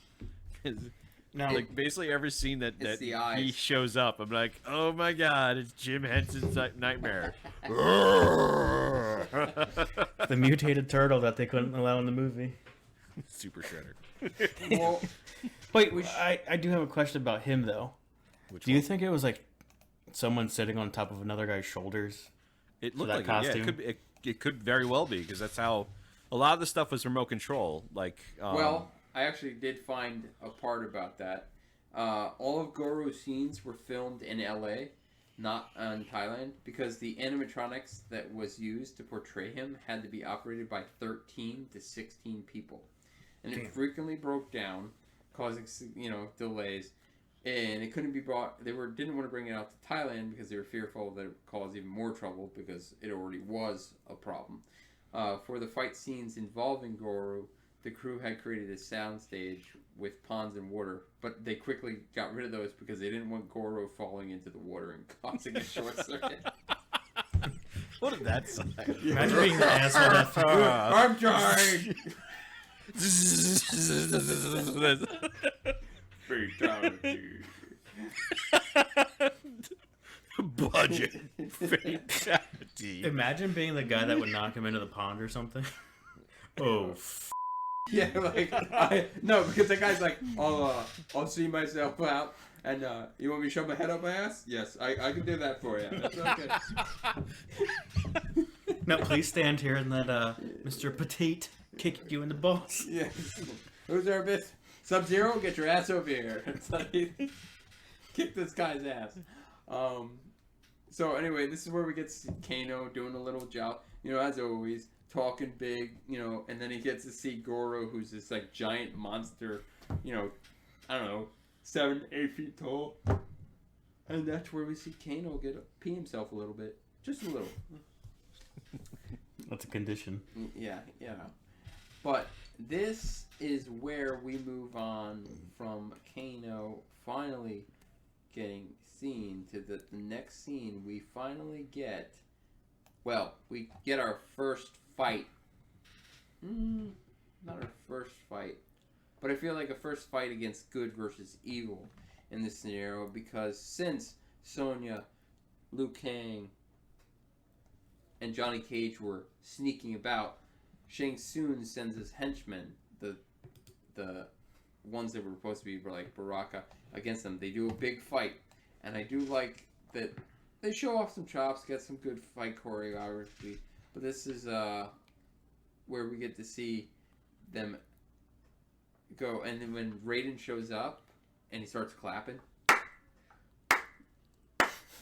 'Cause, Now, like basically every scene that It's the he eyes. shows up, I'm like, oh my god, it's Jim Henson's nightmare. the mutated turtle that they couldn't allow in the movie. Super Shredder. Well, Wait, I do have a question about him, though. Which Do you one? think it was like someone sitting on top of another guy's shoulders? It for looked that like it, yeah, costume? it could it could very well be because that's how a lot of the stuff was remote control. Like, well, I actually did find a part about that. All of Goro's scenes were filmed in LA, not in Thailand, because the animatronics that was used to portray him had to be operated by 13 to 16 people. And it frequently broke down, causing delays. And it couldn't be brought. Didn't want to bring it out to Thailand because they were fearful that it would cause even more trouble because it already was a problem. For the fight scenes involving Goro, the crew had created a soundstage with ponds and water, but they quickly got rid of those because they didn't want Goro falling into the water and causing a short circuit. what did that say? Imagine being the asshole that I'm trying. Fatality. Budget fatality. Imagine being the guy that would knock him into the pond or something. Oh, Yeah, because that guy's like, I'll see myself out, and you want me to shove my head up my ass? Yes, I can do that for you. That's okay. no, please stand here and let Mr. Petite kick you in the balls. Yeah. Who's our best? Sub-Zero, get your ass over here. It's like, kick this guy's ass. So anyway, this is where we get to see Kano doing a little job, as always, talking big, and then he gets to see Goro, who's this like giant monster, I don't know, 7-8 feet tall, and that's where we see Kano pee himself a little bit, just a little. That's a condition. Yeah. But this is where we move on from Kano finally getting seen to the next scene. We finally get, we get our first fight. Not our first fight, but I feel like a first fight against good versus evil in this scenario, because since Sonya, Liu Kang, and Johnny Cage were sneaking about, Shang Tsung sends his henchmen, the ones that were supposed to be like Baraka, against them. They do a big fight, and I do like that they show off some chops, get some good fight choreography. But this is where we get to see them go, and then when Raiden shows up and he starts clapping,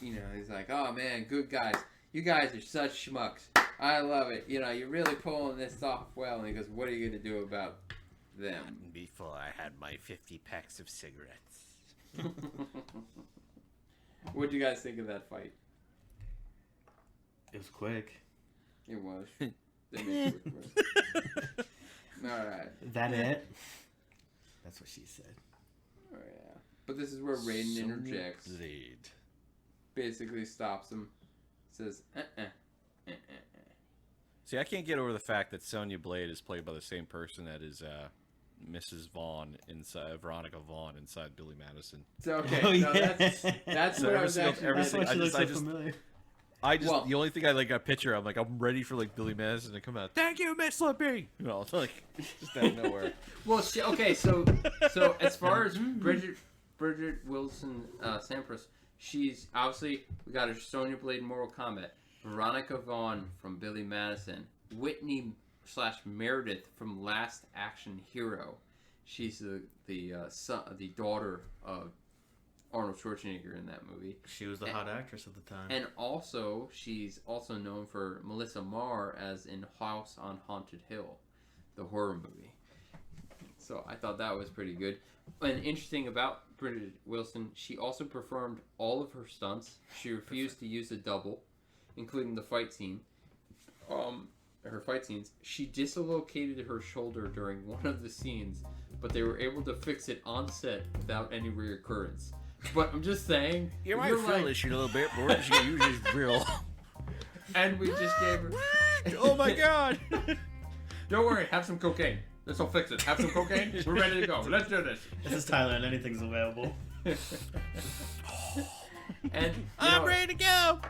he's like, "Oh man, good guys. You guys are such schmucks. I love it. You're really pulling this off well." And he goes, "What are you going to do about them?" Before I had my 50 packs of cigarettes. What'd you guys think of that fight? It was quick. It was. They made it quick. Alright. That it? That's what she said. Oh, yeah. But this is where Raiden interjects. Blade. Basically stops him. Says, See, I can't get over the fact that Sonya Blade is played by the same person that is Mrs. Vaughn inside Veronica Vaughn inside Billy Madison. It's okay. Oh, No, yeah. that's So what I every was single- actually every That's why I she looks just- so familiar. Well- The only thing I like a picture, I'm like, I'm ready for like Billy Madison to come out. Thank you, Miss Lippy. It's like just out of nowhere. Well, so as far as Bridget Wilson Sampras, she's obviously, we got her Sonya Blade in Mortal Kombat, Veronica Vaughn from Billy Madison, Whitney / Meredith from Last Action Hero. She's the daughter of Arnold Schwarzenegger in that movie. She was the hot actress at the time. And also, she's also known for Melissa Marr as in House on Haunted Hill, the horror movie. So I thought that was pretty good. And interesting about Bridget Wilson, she also performed all of her stunts. She refused to use a double, including the fight scene. her fight scenes, she dislocated her shoulder during one of the scenes, but they were able to fix it on set without any reoccurrence. But I'm just saying, You might you're feel like- this shit a little bit, but she usually real. and we just gave her. Oh my god! Don't worry, have some cocaine. This will fix it. Have some cocaine. We're ready to go. Let's do this. This is Thailand. Anything's available. And I'm ready to go!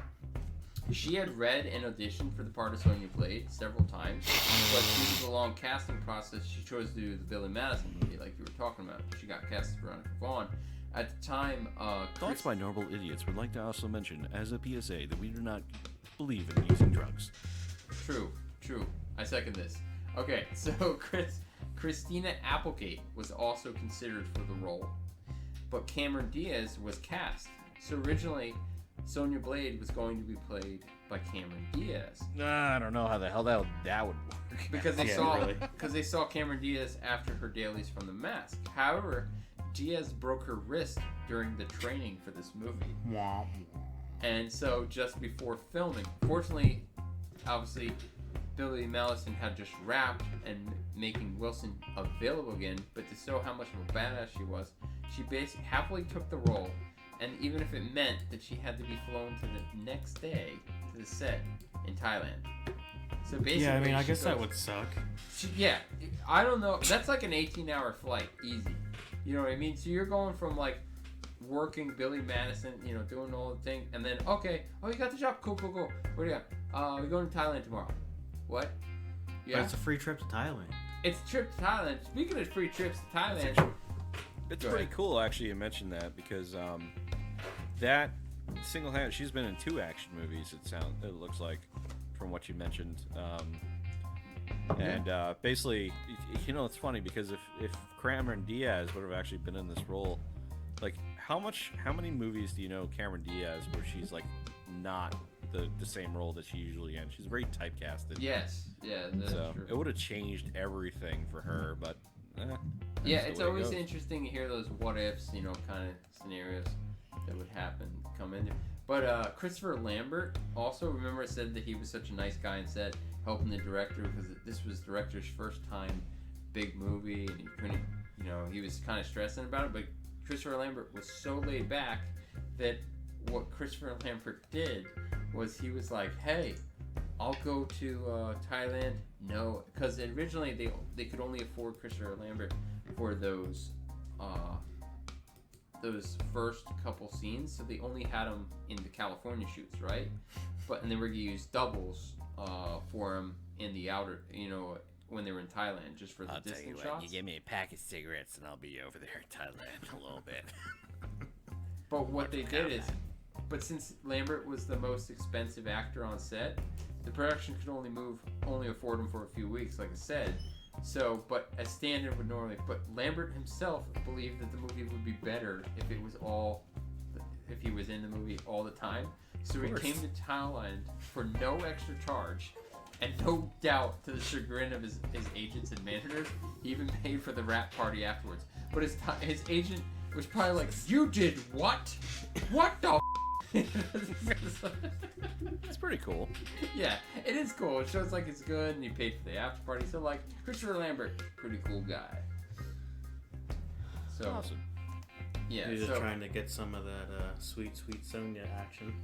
she had read and auditioned for the part of Sonya Blade several times, but due to the long casting process, she chose to do the Billy Madison movie, like you were talking about. She got cast as Veronica Vaughn. At the time, Thoughts by Normal Idiots would like to also mention, as a PSA, that we do not believe in using drugs. True. I second this. Okay, so Christina Applegate was also considered for the role, but Cameron Diaz was cast. So originally, Sonya Blade was going to be played by Cameron Diaz I don't know how the hell that would work. because they Yeah, saw Cameron Diaz after her dailies from The Mask. However, Diaz broke her wrist during the training for this movie. And so just before filming, fortunately, obviously, Billy Madison had just wrapped and making Wilson available again, but to show how much of a badass she was, she basically happily took the role, and even if it meant that she had to be flown to the next day to the set in Thailand. So basically, Yeah, I mean, I she guess that goes- would suck. yeah, I don't know. That's like an 18-hour flight, easy. You know what I mean? So you're going from like working Billy Madison, you know, doing all the thing, and then you got the job, cool. What do you got? We're going to Thailand tomorrow. What? But Yeah, it's a free trip to Thailand. it's a trip to Thailand. Speaking of free trips to Thailand, It's Go pretty ahead. cool, actually, you mentioned that, because that single-handed, she's been in 2 action movies, it looks like, from what you mentioned. And basically, you know, it's funny, because if Cameron Diaz would have actually been in this role, like, how many movies do you know Cameron Diaz where she's, like, not the same role that she usually in? She's very typecasted. yes, yeah, that's So true. it would have changed everything for her, but Yeah, that's it's the way it always goes. interesting to hear those what ifs, you know, kind of scenarios that would happen come in. But Christopher Lambert also, remember, I said that he was such a nice guy and said helping the director because this was the director's first time big movie and he couldn't, you know, he was kind of stressing about it. But Christopher Lambert was so laid back that what Christopher Lambert did was he was like, hey, I'll go to Thailand. No, because originally they could only afford Christopher Lambert for those first couple scenes, so they only had him in the California shoots, right? And they were gonna use doubles for him in the outer, you know, when they were in Thailand, just for the distant shots. me a pack of cigarettes and I'll be over there in Thailand a little bit. But what they did is, but since Lambert was the most expensive actor on set, the production could only afford him for a few weeks, like I said. So, but as standard would normally, but Lambert himself believed that the movie would be better if he was in the movie all the time. So he came to Thailand for no extra charge, and no doubt to the chagrin of his agents and managers, he even paid for the rap party afterwards. But his agent was probably like, "You did what? What the?" It's pretty cool. Yeah, it is cool. It shows like it's good, and he paid for the after party. So like Christopher Lambert, pretty cool guy. So Awesome. yeah, He's just so trying to get some of that sweet Sonya action.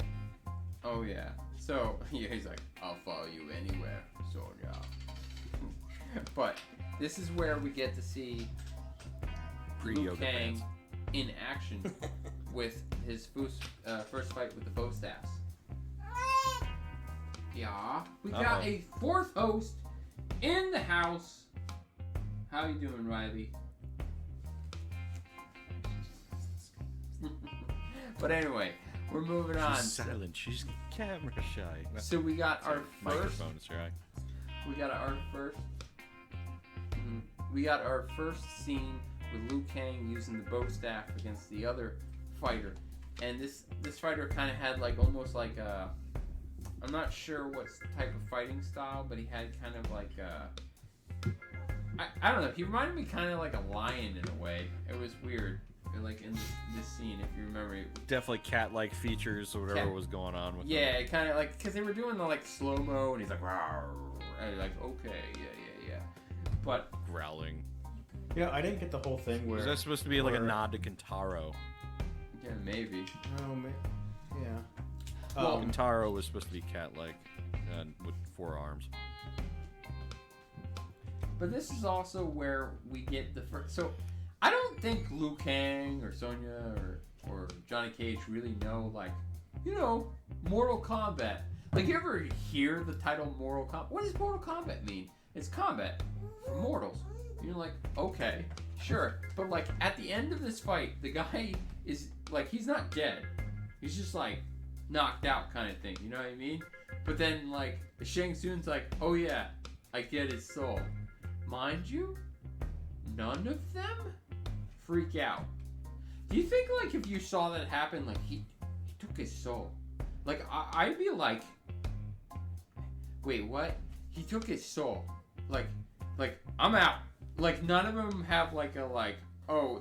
oh yeah, so yeah, he's like, I'll follow you anywhere, Sonya. But this is where we get to see Liu Pre-yoga Kang pants. in action with his first fight with the bow staffs. Yeah, we got Uh-oh. a fourth host in the house. How you doing, Riley? But anyway, we're moving on. She's silent. She's camera shy. So we got our first. Microphone is right. We got our first. We got our first scene with Liu Kang using the bow staff against the other fighter, and this fighter kind of had like almost like a. I'm not sure what type of fighting style, but he had kind of like I don't know. He reminded me kind of like a lion in a way. It was weird. Like in this scene, if you remember. Definitely cat-like features or whatever was going on with him. Yeah, kind of like because they were doing the like slow mo, and he's like, "Rawr," And like, okay, yeah. But Growling. Yeah, I didn't get the whole thing where. Is that supposed to be like a where- nod to Kentaro? yeah, maybe. Oh, yeah. Well, Kentaro was supposed to be cat-like and with 4 arms. But this is also where we get the first. So I don't think Liu Kang or Sonya or Johnny Cage really know, like, Mortal Kombat. Like, you ever hear the title Mortal Kombat? What does Mortal Kombat mean? It's combat for mortals. And you're like, okay, sure. But, like, at the end of this fight, the guy is, like, he's not dead. He's just, like, knocked out kind of thing. You know what I mean? But then, like, Shang Tsung's like, oh, yeah, I get his soul. Mind you, none of them freak out. Do you think, like, if you saw that happen, like, he took his soul? Like, I'd be like, wait, what? He took his soul. Like, I'm out. Like, none of them have, like,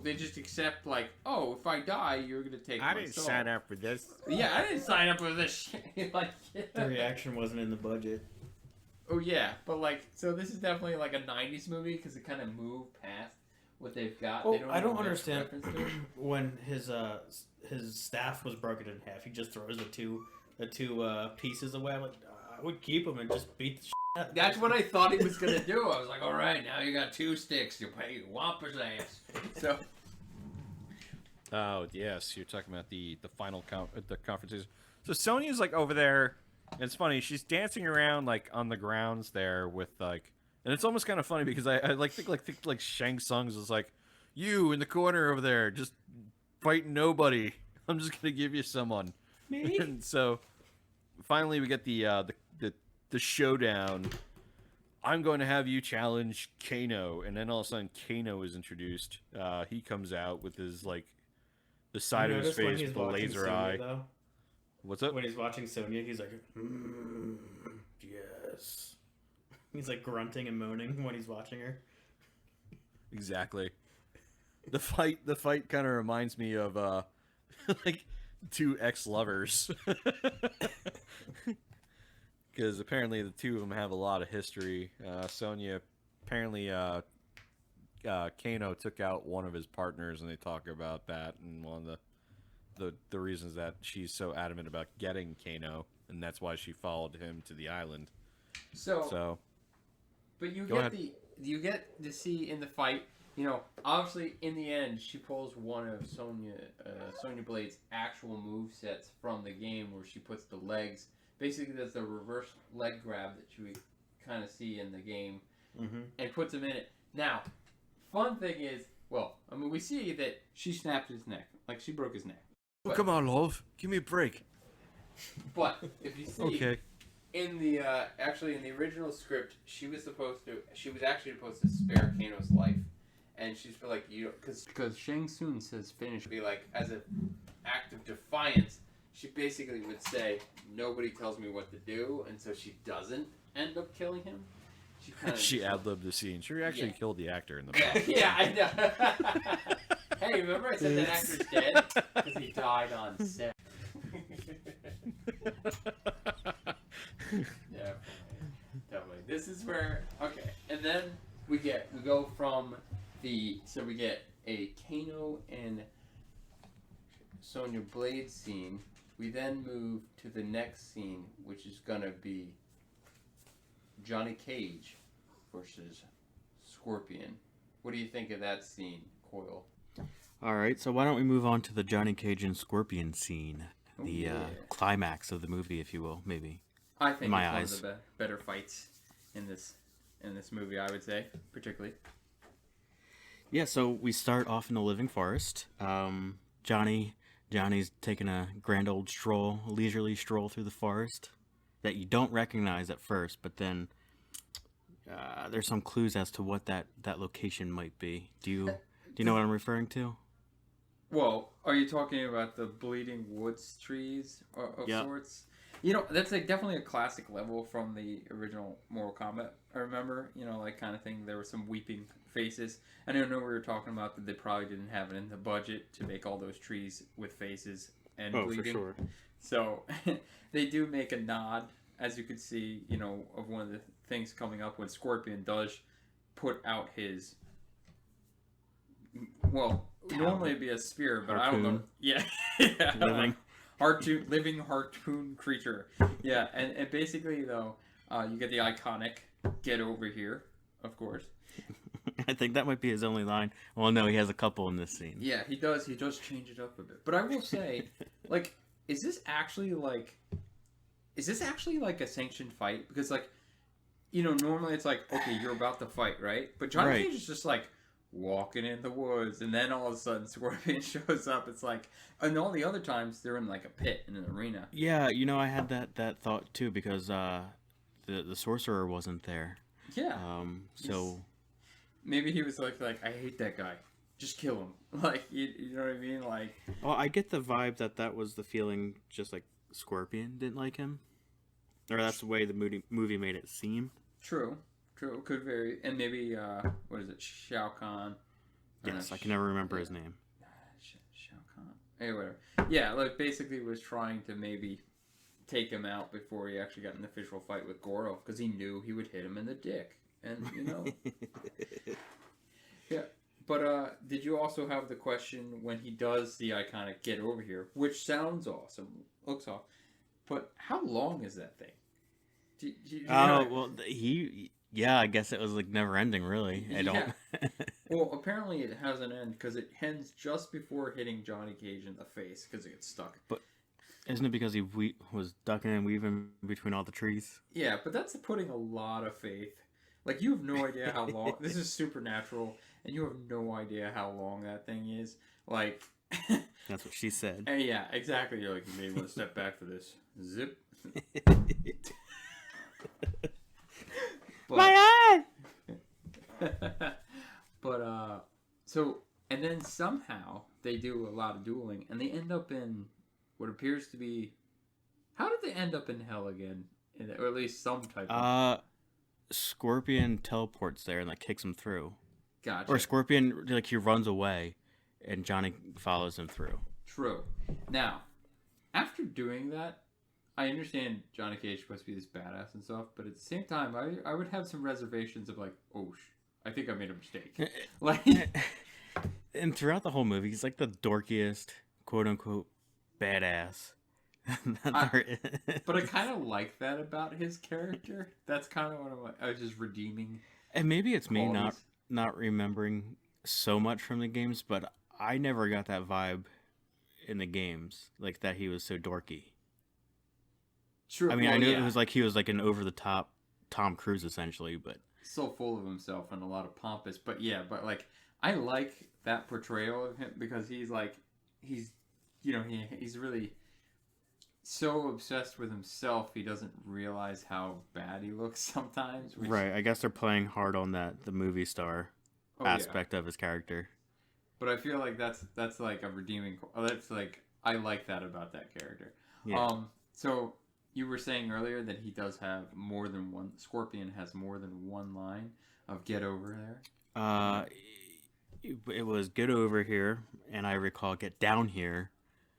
they just accept, like, oh, if I die, you're gonna take my soul. up for this. Yeah, I didn't sign up for this shit. Like, The reaction wasn't in the budget. oh, yeah. But, like, so this is definitely, like, a 90s movie because it kind of moved past what they've got. Well, They I don't have understand reference to it. when his staff was broken in half. He just throws the two pieces away. I'm like, I would keep him and just beat the shit out of him. That's what I thought he was gonna do. I was like, all right, now you got 2 sticks. You pay Wampa's ass. So Oh yes, you're talking about the final the conferences. So Sonya's like over there, and it's funny. She's dancing around like on the grounds there with like, and it's almost kind of funny because I think Shang Tsung's was like, you in the corner over there, just fighting nobody. I'm just gonna give you someone. Me? And so finally we get the showdown. I'm going to have you challenge Kano, and then all of a sudden Kano is introduced. He comes out with his like the side You of his notice when face he's with the watching laser Sonya, eye. though? What's up? When he's watching Sonya, he's like, yes. He's like grunting and moaning when he's watching her. Exactly. The fight kind of reminds me of like 2 ex-lovers. Because apparently the 2 of them have a lot of history. Sonya, apparently Kano took out one of his partners, and they talk about that, and one of the reasons that she's so adamant about getting Kano, and that's why she followed him to the island. So but you Go get ahead. you get to see in the fight, obviously in the end she pulls one of Sonya Blade's actual move sets from the game, where she puts the legs, basically does the reverse leg grab that you kind of see in the game, and puts him in it. Now, fun thing is, we see that she snapped his neck, like she broke his neck. oh, come on, love, give me a break. But if you see, Okay. in the in the original script, she was actually supposed to spare Kano's life, and she's like, because Shang Tsung says finish, be like, as an act of defiance, she basically would say, nobody tells me what to do, and so she doesn't end up killing him. She kind of She ad-libbed the scene. She actually killed the actor in the yeah, I know. Hey, remember I said that actor's dead because he died on set. Yeah, definitely. This is where and then we get a Kano and Sonya Blade scene. We then move to the next scene, which is gonna be Johnny Cage versus Scorpion. What do you think of that scene, Coyle? All right, so why don't we move on to the Johnny Cage and Scorpion scene, the yeah. climax of the movie, if you will, maybe. I think my it's eyes. one of the better fights in this movie, I would say, particularly. Yeah, so we start off in the living forest. Johnny's taking a grand old stroll, a leisurely stroll through the forest that you don't recognize at first, but then there's some clues as to what that location might be. Do you know what I'm referring to? Well, are you talking about the Bleeding Woods trees of Yep. sorts? That's like definitely a classic level from the original Mortal Kombat. I remember, like kind of thing. There were some weeping faces. I don't know we were talking about that they probably didn't have it in the budget to make all those trees with faces and bleeding. For sure. So they do make a nod, as you could see, of one of the things coming up when Scorpion does put out his. Well, normally it'd be a spear, but I don't know. Harpoon. Yeah, living harpoon creature. Yeah, and basically though, you get the iconic "Get over here," of course. I think that might be his only line. Well, no, he has a couple in this scene. Yeah, he does. He does change it up a bit. But I will say, like, is this actually like a sanctioned fight? Because like, normally it's like, okay, you're about to fight, right? But Johnny Cage is just like walking in the woods, and then all of a sudden Scorpion shows up. It's like, and all the other times they're in like a pit in an arena. Yeah, I had that thought too because the sorcerer wasn't there. Yeah. So maybe he was like I hate that guy. Just kill him. Like you know what I mean? Like. Well, I get the vibe that was the feeling, just like Scorpion didn't like him, or that's the way the movie made it seem. True, could vary, and maybe what is it, Shao Kahn? Yes, I can never remember his name. Shao Kahn. Hey, whatever. Yeah, like basically was trying to maybe take him out before he actually got an official fight with Goro, because he knew he would hit him in the dick, and yeah. But did you also have the question when he does the iconic "Get over here," which sounds awesome, looks awesome, but how long is that thing? Well, I guess it was like never ending, really. I don't. Well, apparently it has an end because it ends just before hitting Johnny Cage in the face because it gets stuck. But isn't it because he was ducking and weaving between all the trees? Yeah, but that's putting a lot of faith. Like, you have no idea how long. This is supernatural, and you have no idea how long that thing is. Like. That's what she said. And yeah, exactly. You're like, you may want to step back for this. Zip. My eye! So, and then somehow they do a lot of dueling, and they end up in what appears to be. How did they end up in hell again? Or at least some type of. Scorpion teleports there and like kicks him through. Gotcha. Or Scorpion, like, he runs away, and Johnny follows him through. True. Now, after doing that, I understand Johnny Cage is supposed to be this badass and stuff, but at the same time, I would have some reservations of like, I think I made a mistake. Like, and throughout the whole movie, he's like the dorkiest, quote unquote, badass. But I kind of like that about his character. That's kind of what I was just redeeming. And maybe it's me qualities. not remembering so much from the games, but I never got that vibe in the games, like that he was so dorky. True. I mean, I knew it was like he was like an over the top Tom Cruise essentially, but so full of himself and a lot of pompous. But yeah, but like I like that portrayal of him because he's really so obsessed with himself he doesn't realize how bad he looks sometimes. Right. I guess they're playing hard on the movie star aspect of his character. But I feel like that's like a redeeming. That's like I like that about that character. Yeah. So you were saying earlier that he does have more than one. Scorpion has more than one line of "Get over there." It was "Get over here," and I recall "Get down here."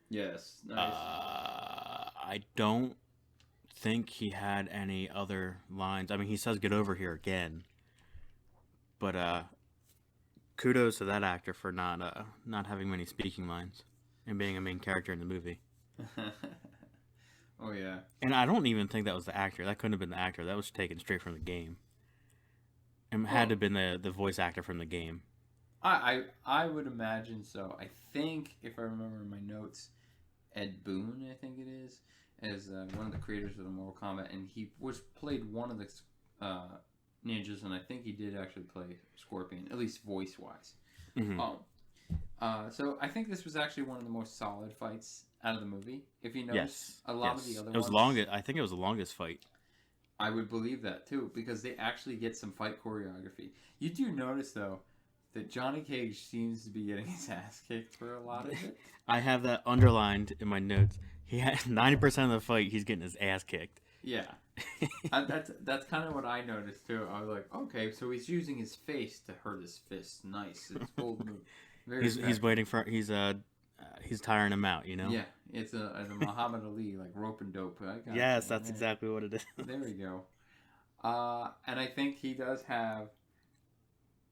Yes. Nice. I don't think he had any other lines. I mean, he says "Get over here" again, but kudos to that actor for not having many speaking lines and being a main character in the movie. Oh yeah. And I don't even think that was the actor. That couldn't have been the actor. That was taken straight from the game. It had to have been the voice actor from the game. I would imagine so. I think if I remember my notes, Ed Boon, I think it is one of the creators of the Mortal Kombat, and he played one of the ninjas, and I think he did actually play Scorpion, at least voice wise. Mm-hmm. So I think this was actually one of the most solid fights out of the movie. If you notice, a lot of the other it was ones, longest. I think it was the longest fight. I would believe that too, because they actually get some fight choreography. You do notice though that Johnny Cage seems to be getting his ass kicked for a lot of it. I have that underlined in my notes. He had 90% of the fight. He's getting his ass kicked. Yeah, that's kind of what I noticed too. I was like, okay, so he's using his face to hurt his fist. Nice, it's bold move. He's waiting for he's tiring him out. Yeah, it's a Muhammad Ali like rope and dope. Yes, that's exactly what it is. There we go. And I think he does have.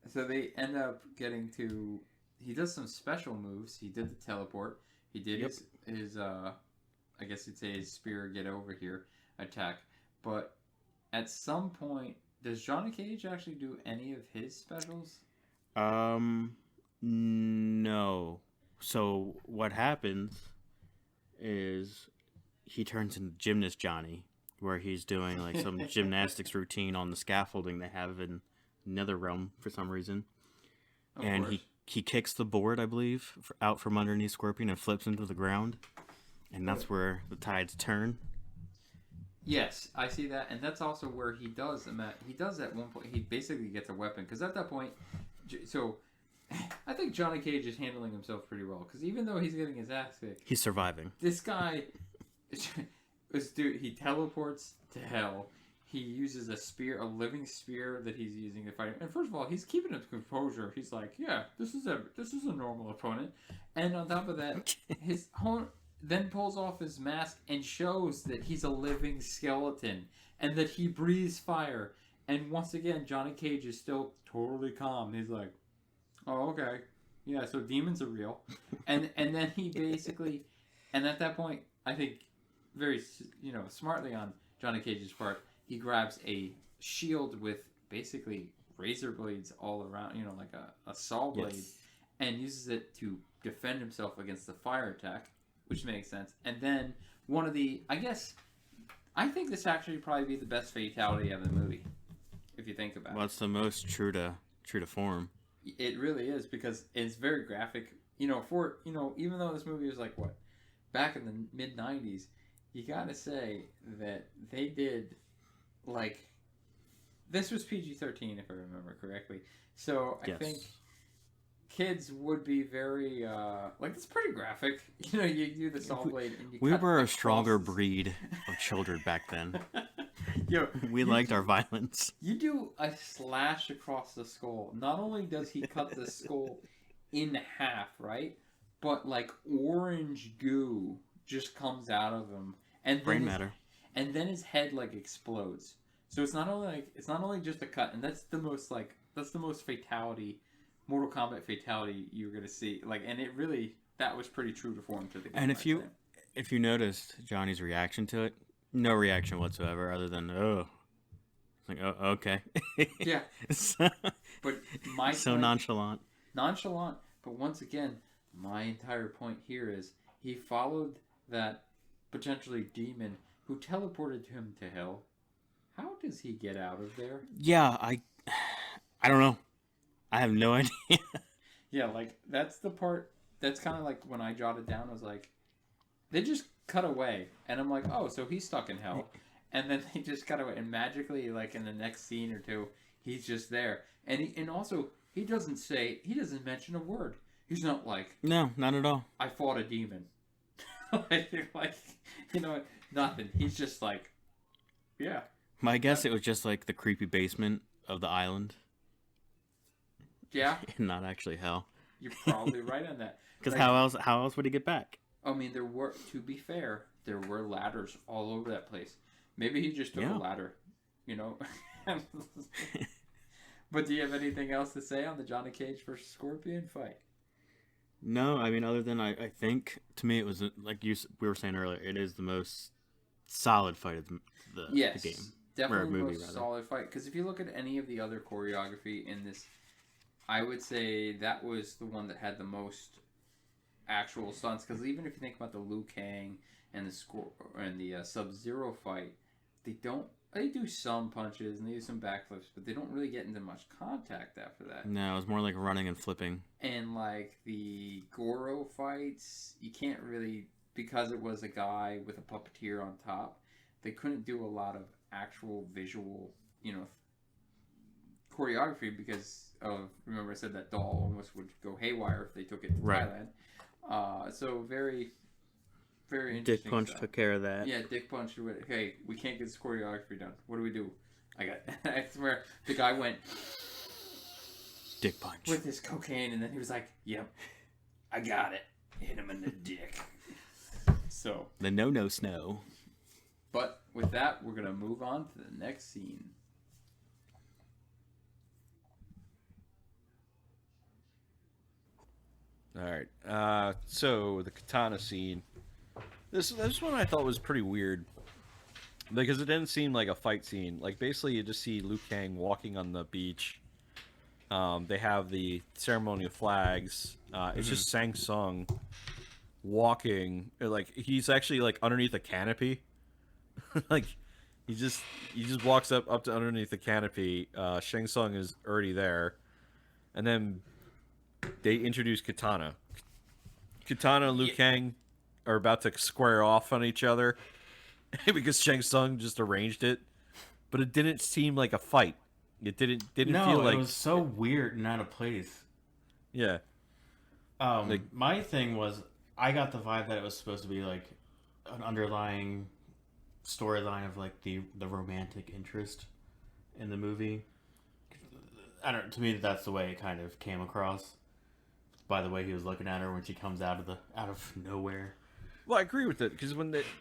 So they end up getting to. He does some special moves. He did the teleport. He did his I guess you'd say his spear get over here attack. But at some point, does Johnny Cage actually do any of his specials? No. So what happens is he turns into Gymnast Johnny, where he's doing like some gymnastics routine on the scaffolding they have in Netherrealm for some reason. And he kicks the board, I believe, out from underneath Scorpion and flips into the ground. And that's where the tides turn. Yes, I see that. And that's also where he does at one point, he basically gets a weapon. Because at that point, so I think Johnny Cage is handling himself pretty well. Because even though he's getting his ass kicked, he's surviving. This guy, he teleports to hell. He uses a spear, a living spear that he's using to fight him. And first of all, he's keeping his composure. He's like, yeah, this is a normal opponent. And on top of that, his then pulls off his mask and shows that he's a living skeleton and that he breathes fire. And once again, Johnny Cage is still totally calm. He's like, oh, okay. Yeah, so demons are real. And then he basically, and at that point, I think very, smartly on Johnny Cage's part, he grabs a shield with basically razor blades all around, like a saw blade, and uses it to defend himself against the fire attack, which makes sense. And then one of the, I think this actually probably be the best fatality of the movie, if you think about it. Well, it's the most true to form. It really is, because it's very graphic. Even though this movie was back in the mid 90s, you gotta say that they did. This was PG-13 if I remember correctly. So I think kids would be very it's pretty graphic. You do the saw blade and you we cut were a stronger breed of children back then. We liked our violence. You do a slash across the skull. Not only does he cut the skull in half, right? But orange goo just comes out of him, and brain matter. And then his head explodes. So it's not only just a cut, and that's the most fatality, Mortal Kombat fatality you're gonna see. And it really, that was pretty true to form to the game. And if you noticed Johnny's reaction to it, no reaction whatsoever, other than okay. Yeah. But so nonchalant. Nonchalant. But once again, my entire point here is he followed that potentially demon who teleported him to hell. How does he get out of there? Yeah, I don't know. I have no idea. Yeah, that's the part. That's kind of when I jotted down. I was like, they just cut away, and I'm like, oh, so he's stuck in hell, and then they just cut away, and magically, in the next scene or two, he's just there, and also he doesn't mention a word. He's not no, not at all. I fought a demon. Nothing. He's just yeah. My guess it was just the creepy basement of the island. Yeah. And not actually hell. You're probably right on that. Because how else would he get back? I mean, to be fair, there were ladders all over that place. Maybe he just took a ladder, But do you have anything else to say on the Johnny Cage versus Scorpion fight? No, I mean, other than I think, to me, it was, we were saying earlier, it is the most solid fight of the game. Definitely the most solid fight. Because if you look at any of the other choreography in this, I would say that was the one that had the most actual stunts. Because even if you think about the Liu Kang and the Sub-Zero fight, they do some punches and they do some backflips, but they don't really get into much contact after that. No, it was more running and flipping. And the Goro fights, you can't really, because it was a guy with a puppeteer on top, they couldn't do a lot of actual visual, choreography because of, remember I said that doll almost would go haywire if they took it to Thailand. So very, very interesting. Dick Punch stuff. took care of that. Yeah, Dick Punch. Hey, we can't get this choreography done. What do we do? I swear, the guy went Dick Punch with his cocaine, and then he was like, "Yep, I got it." Hit him in the dick. So the no snow. But with that, we're gonna move on to the next scene. All right. So the katana scene. This one I thought was pretty weird because it didn't seem like a fight scene. Like basically, you just see Liu Kang walking on the beach. They have the ceremony of flags. It's just Shang Tsung walking. Like he's actually like underneath a canopy. Like he just walks up to underneath the canopy. Shang Tsung is already there, and then they introduce Katana. Katana and Liu Kang are about to square off on each other because Shang Tsung just arranged it, but it didn't seem like a fight. It didn't feel like it was so weird and out of place. Yeah. My thing was, I got the vibe that it was supposed to be like an underlying storyline of like the romantic interest in the movie. I don't. To me, that's the way it kind of came across. By the way, he was looking at her when she comes out of nowhere. Well, I agree with it because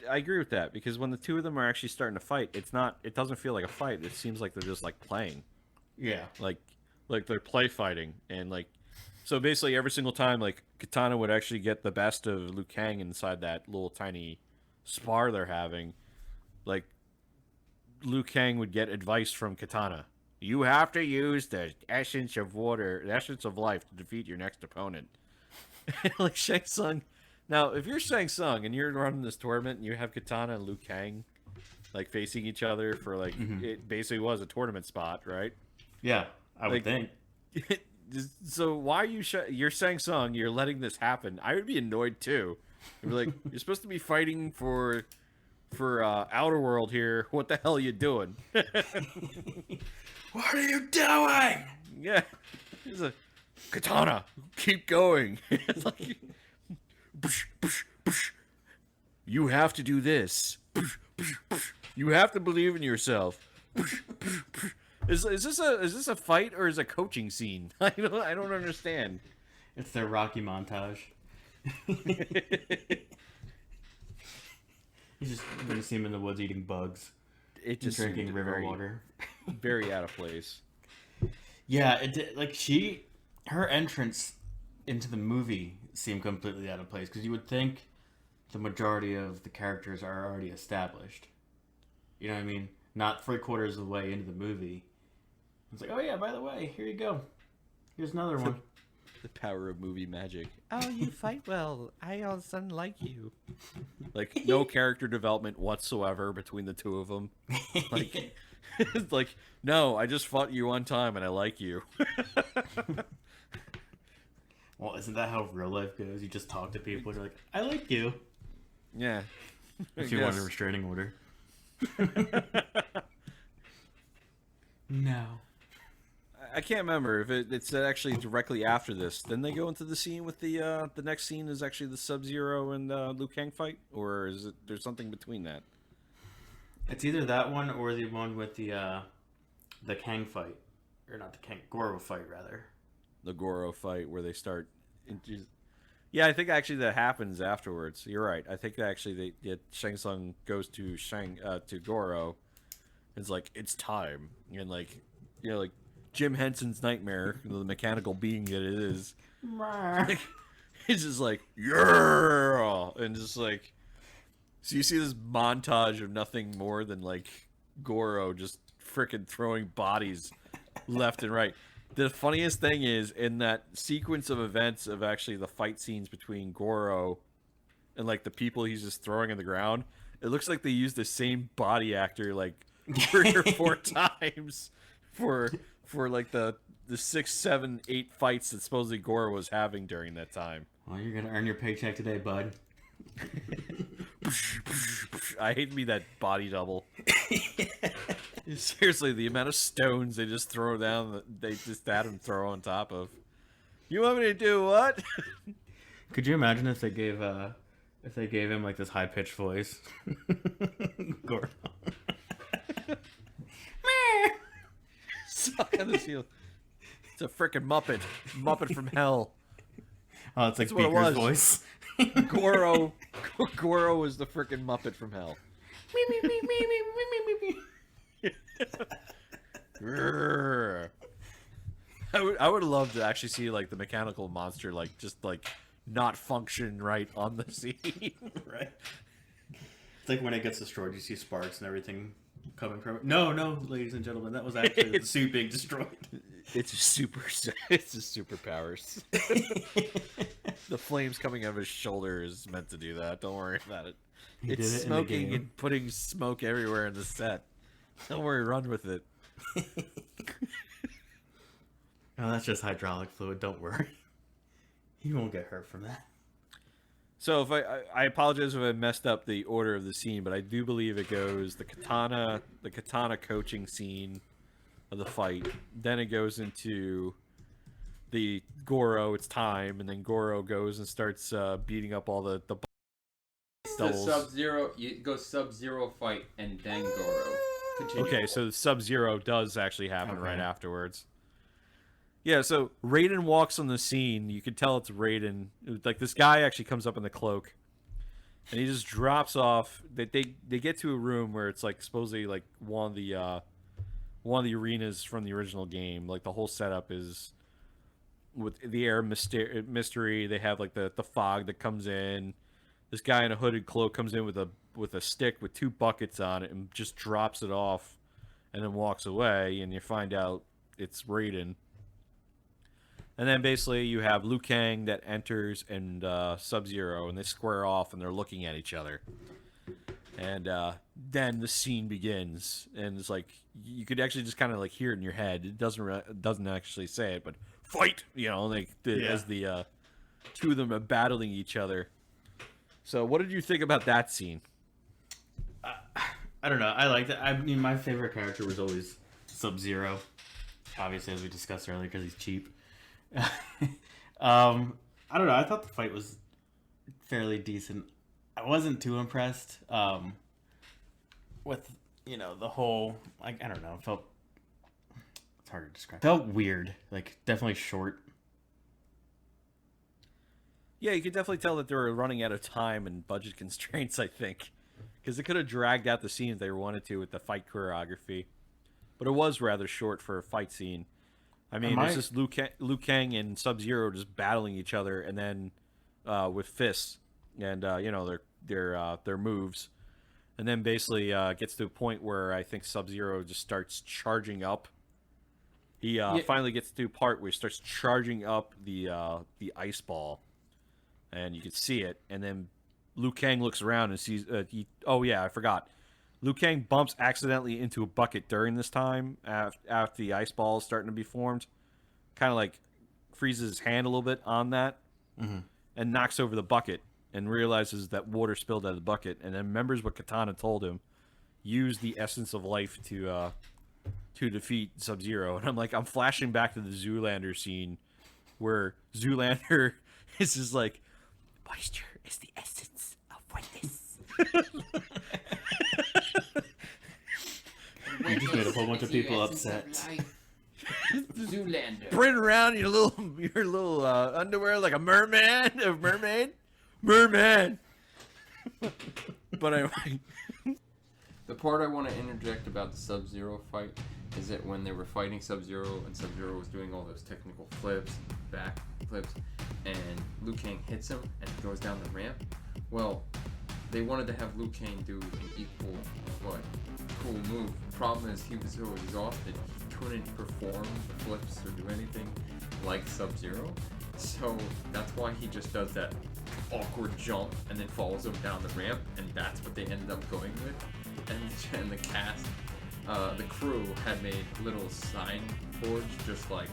I agree with that because when the two of them are actually starting to fight, it doesn't feel like a fight. It seems like they're just like playing. Yeah. Like they're play fighting, and like so basically every single time like Katana would actually get the best of Liu Kang inside that little tiny spar they're having, like Liu Kang would get advice from Katana. You have to use the essence of water, the essence of life to defeat your next opponent. Like Shang Tsung. Now, if you're Shang Tsung and you're running this tournament and you have Katana and Liu Kang like facing each other for like it basically was a tournament spot, right? Yeah, I would think. So why are you're Shang Tsung, you're letting this happen? I would be annoyed too. I'd be like, you're supposed to be fighting for Outer World here. What the hell are you doing? What are you doing? Yeah. He's a Katana. Keep going. It's like, you have to do this. You have to believe in yourself. Is this a fight or is it a coaching scene? I don't understand. It's their Rocky montage. You just gonna see him in the woods eating bugs. It just drinking seemed river very, water. very out of place. Yeah, it did, like her entrance into the movie seemed completely out of place because you would think the majority of the characters are already established. You know what I mean? Not 3/4 of the way into the movie. It's like, oh yeah, by the way, here you go. Here's another one. The power of movie magic. Oh, you fight well. I all of a sudden like you. Like no character development whatsoever between the two of them. Like, it's like, no, I just fought you one time and I like you. Well, isn't that how real life goes? You just talk to people, you're like, I like you. Yeah. If you want a restraining order. No. I can't remember if it's actually directly after this. Then they go into the scene with the next scene is actually the Sub-Zero and Liu Kang fight, or is it there's something between that? It's either that one or the one with the Kang fight, or not the Kang, Goro fight rather. The Goro fight where they start. Yeah, I think actually that happens afterwards. You're right. I think that actually Shang Tsung goes to Goro. It's like it's time, and like like Jim Henson's nightmare, the mechanical being that it is. It's just like yeah, and just like so you see this montage of nothing more than like Goro just freaking throwing bodies left and right. The funniest thing is in that sequence of events of actually the fight scenes between Goro and like the people he's just throwing on the ground, it looks like they used the same body actor like 3 or 4 times for like the 6, 7, 8 fights that supposedly Goro was having during that time. Well, you're gonna earn your paycheck today, bud. I hate to be that body double. Seriously, the amount of stones they just throw down, they just had him throw on top of. You want me to do what? Could you imagine if they gave him like this high pitched voice? Goro. Suck on the seal. It's a freaking Muppet from hell. Oh, it's like That's what it Beaker's was. voice. Goro was the freaking Muppet from hell. I would love to actually see like the mechanical monster like just like not function right on the scene. Right. It's like when it gets destroyed, you see sparks and everything coming from it. No, ladies and gentlemen, that was actually the suit being destroyed. It's his superpowers. The flames coming out of his shoulder is meant to do that. Don't worry about it. He It's did it in the smoking game. and putting smoke everywhere in the set. Don't worry, run with it. No, that's just hydraulic fluid. Don't worry. He won't get hurt from that. So if I apologize if I messed up the order of the scene, but I do believe it goes the katana coaching scene of the fight. Then it goes into the Goro, it's time, and then Goro goes and starts beating up all the It's the doubles. Sub-Zero. You go Sub-Zero fight and then Goro. Continue. Okay, so Sub-Zero does actually happen Okay. right afterwards. Yeah, so Raiden walks on the scene. You can tell it's Raiden. Like, this guy actually comes up in the cloak, and he just drops off. They get to a room where it's like supposedly like one of the arenas from the original game. Like, the whole setup is with the air mystery. They have like the fog that comes in. This guy in a hooded cloak comes in with a stick with 2 buckets on it and just drops it off, and then walks away. And you find out it's Raiden. And then basically you have Liu Kang that enters and Sub-Zero, and they square off and they're looking at each other. And then the scene begins, and it's like you could actually just kind of like hear it in your head. It doesn't actually say it, but fight, like as the 2 of them are battling each other. So what did you think about that scene? I don't know. I liked it. I mean, my favorite character was always Sub-Zero. Obviously, as we discussed earlier, because he's cheap. I don't know. I thought the fight was fairly decent. I wasn't too impressed with the whole. Like, I don't know. It felt. It's hard to describe. Felt weird. Like, definitely short. Yeah, you could definitely tell that they were running out of time and budget constraints, I think. Because they could have dragged out the scene if they wanted to with the fight choreography. But it was rather short for a fight scene. I mean, it's just Liu Kang and Sub-Zero just battling each other, and then with fists and their moves, and then basically gets to a point where I think Sub-Zero just starts charging up. He finally gets to a part where he starts charging up the ice ball, and you can see it. And then Liu Kang looks around and sees. Oh yeah, I forgot. Liu Kang bumps accidentally into a bucket during this time after the ice ball is starting to be formed. Kind of like freezes his hand a little bit on that and knocks over the bucket and realizes that water spilled out of the bucket, and then remembers what Katana told him. Use the essence of life to defeat Sub-Zero. And I'm flashing back to the Zoolander scene where Zoolander is just like, moisture is the essence of wetness. You just made a whole bunch of people upset. Zoolander. Print around in your little underwear like a merman, merman. But anyway, The part I want to interject about the Sub-Zero fight is that when they were fighting Sub-Zero and Sub-Zero was doing all those technical flips, back flips, and Liu Kang hits him and he goes down the ramp. Well, they wanted to have Liu Kang do an equal, cool move. Problem is he was so exhausted he couldn't perform flips or do anything like Sub-Zero. So that's why he just does that awkward jump and then follows him down the ramp, and that's what they ended up going with. And the cast, the crew had made little sign boards just like,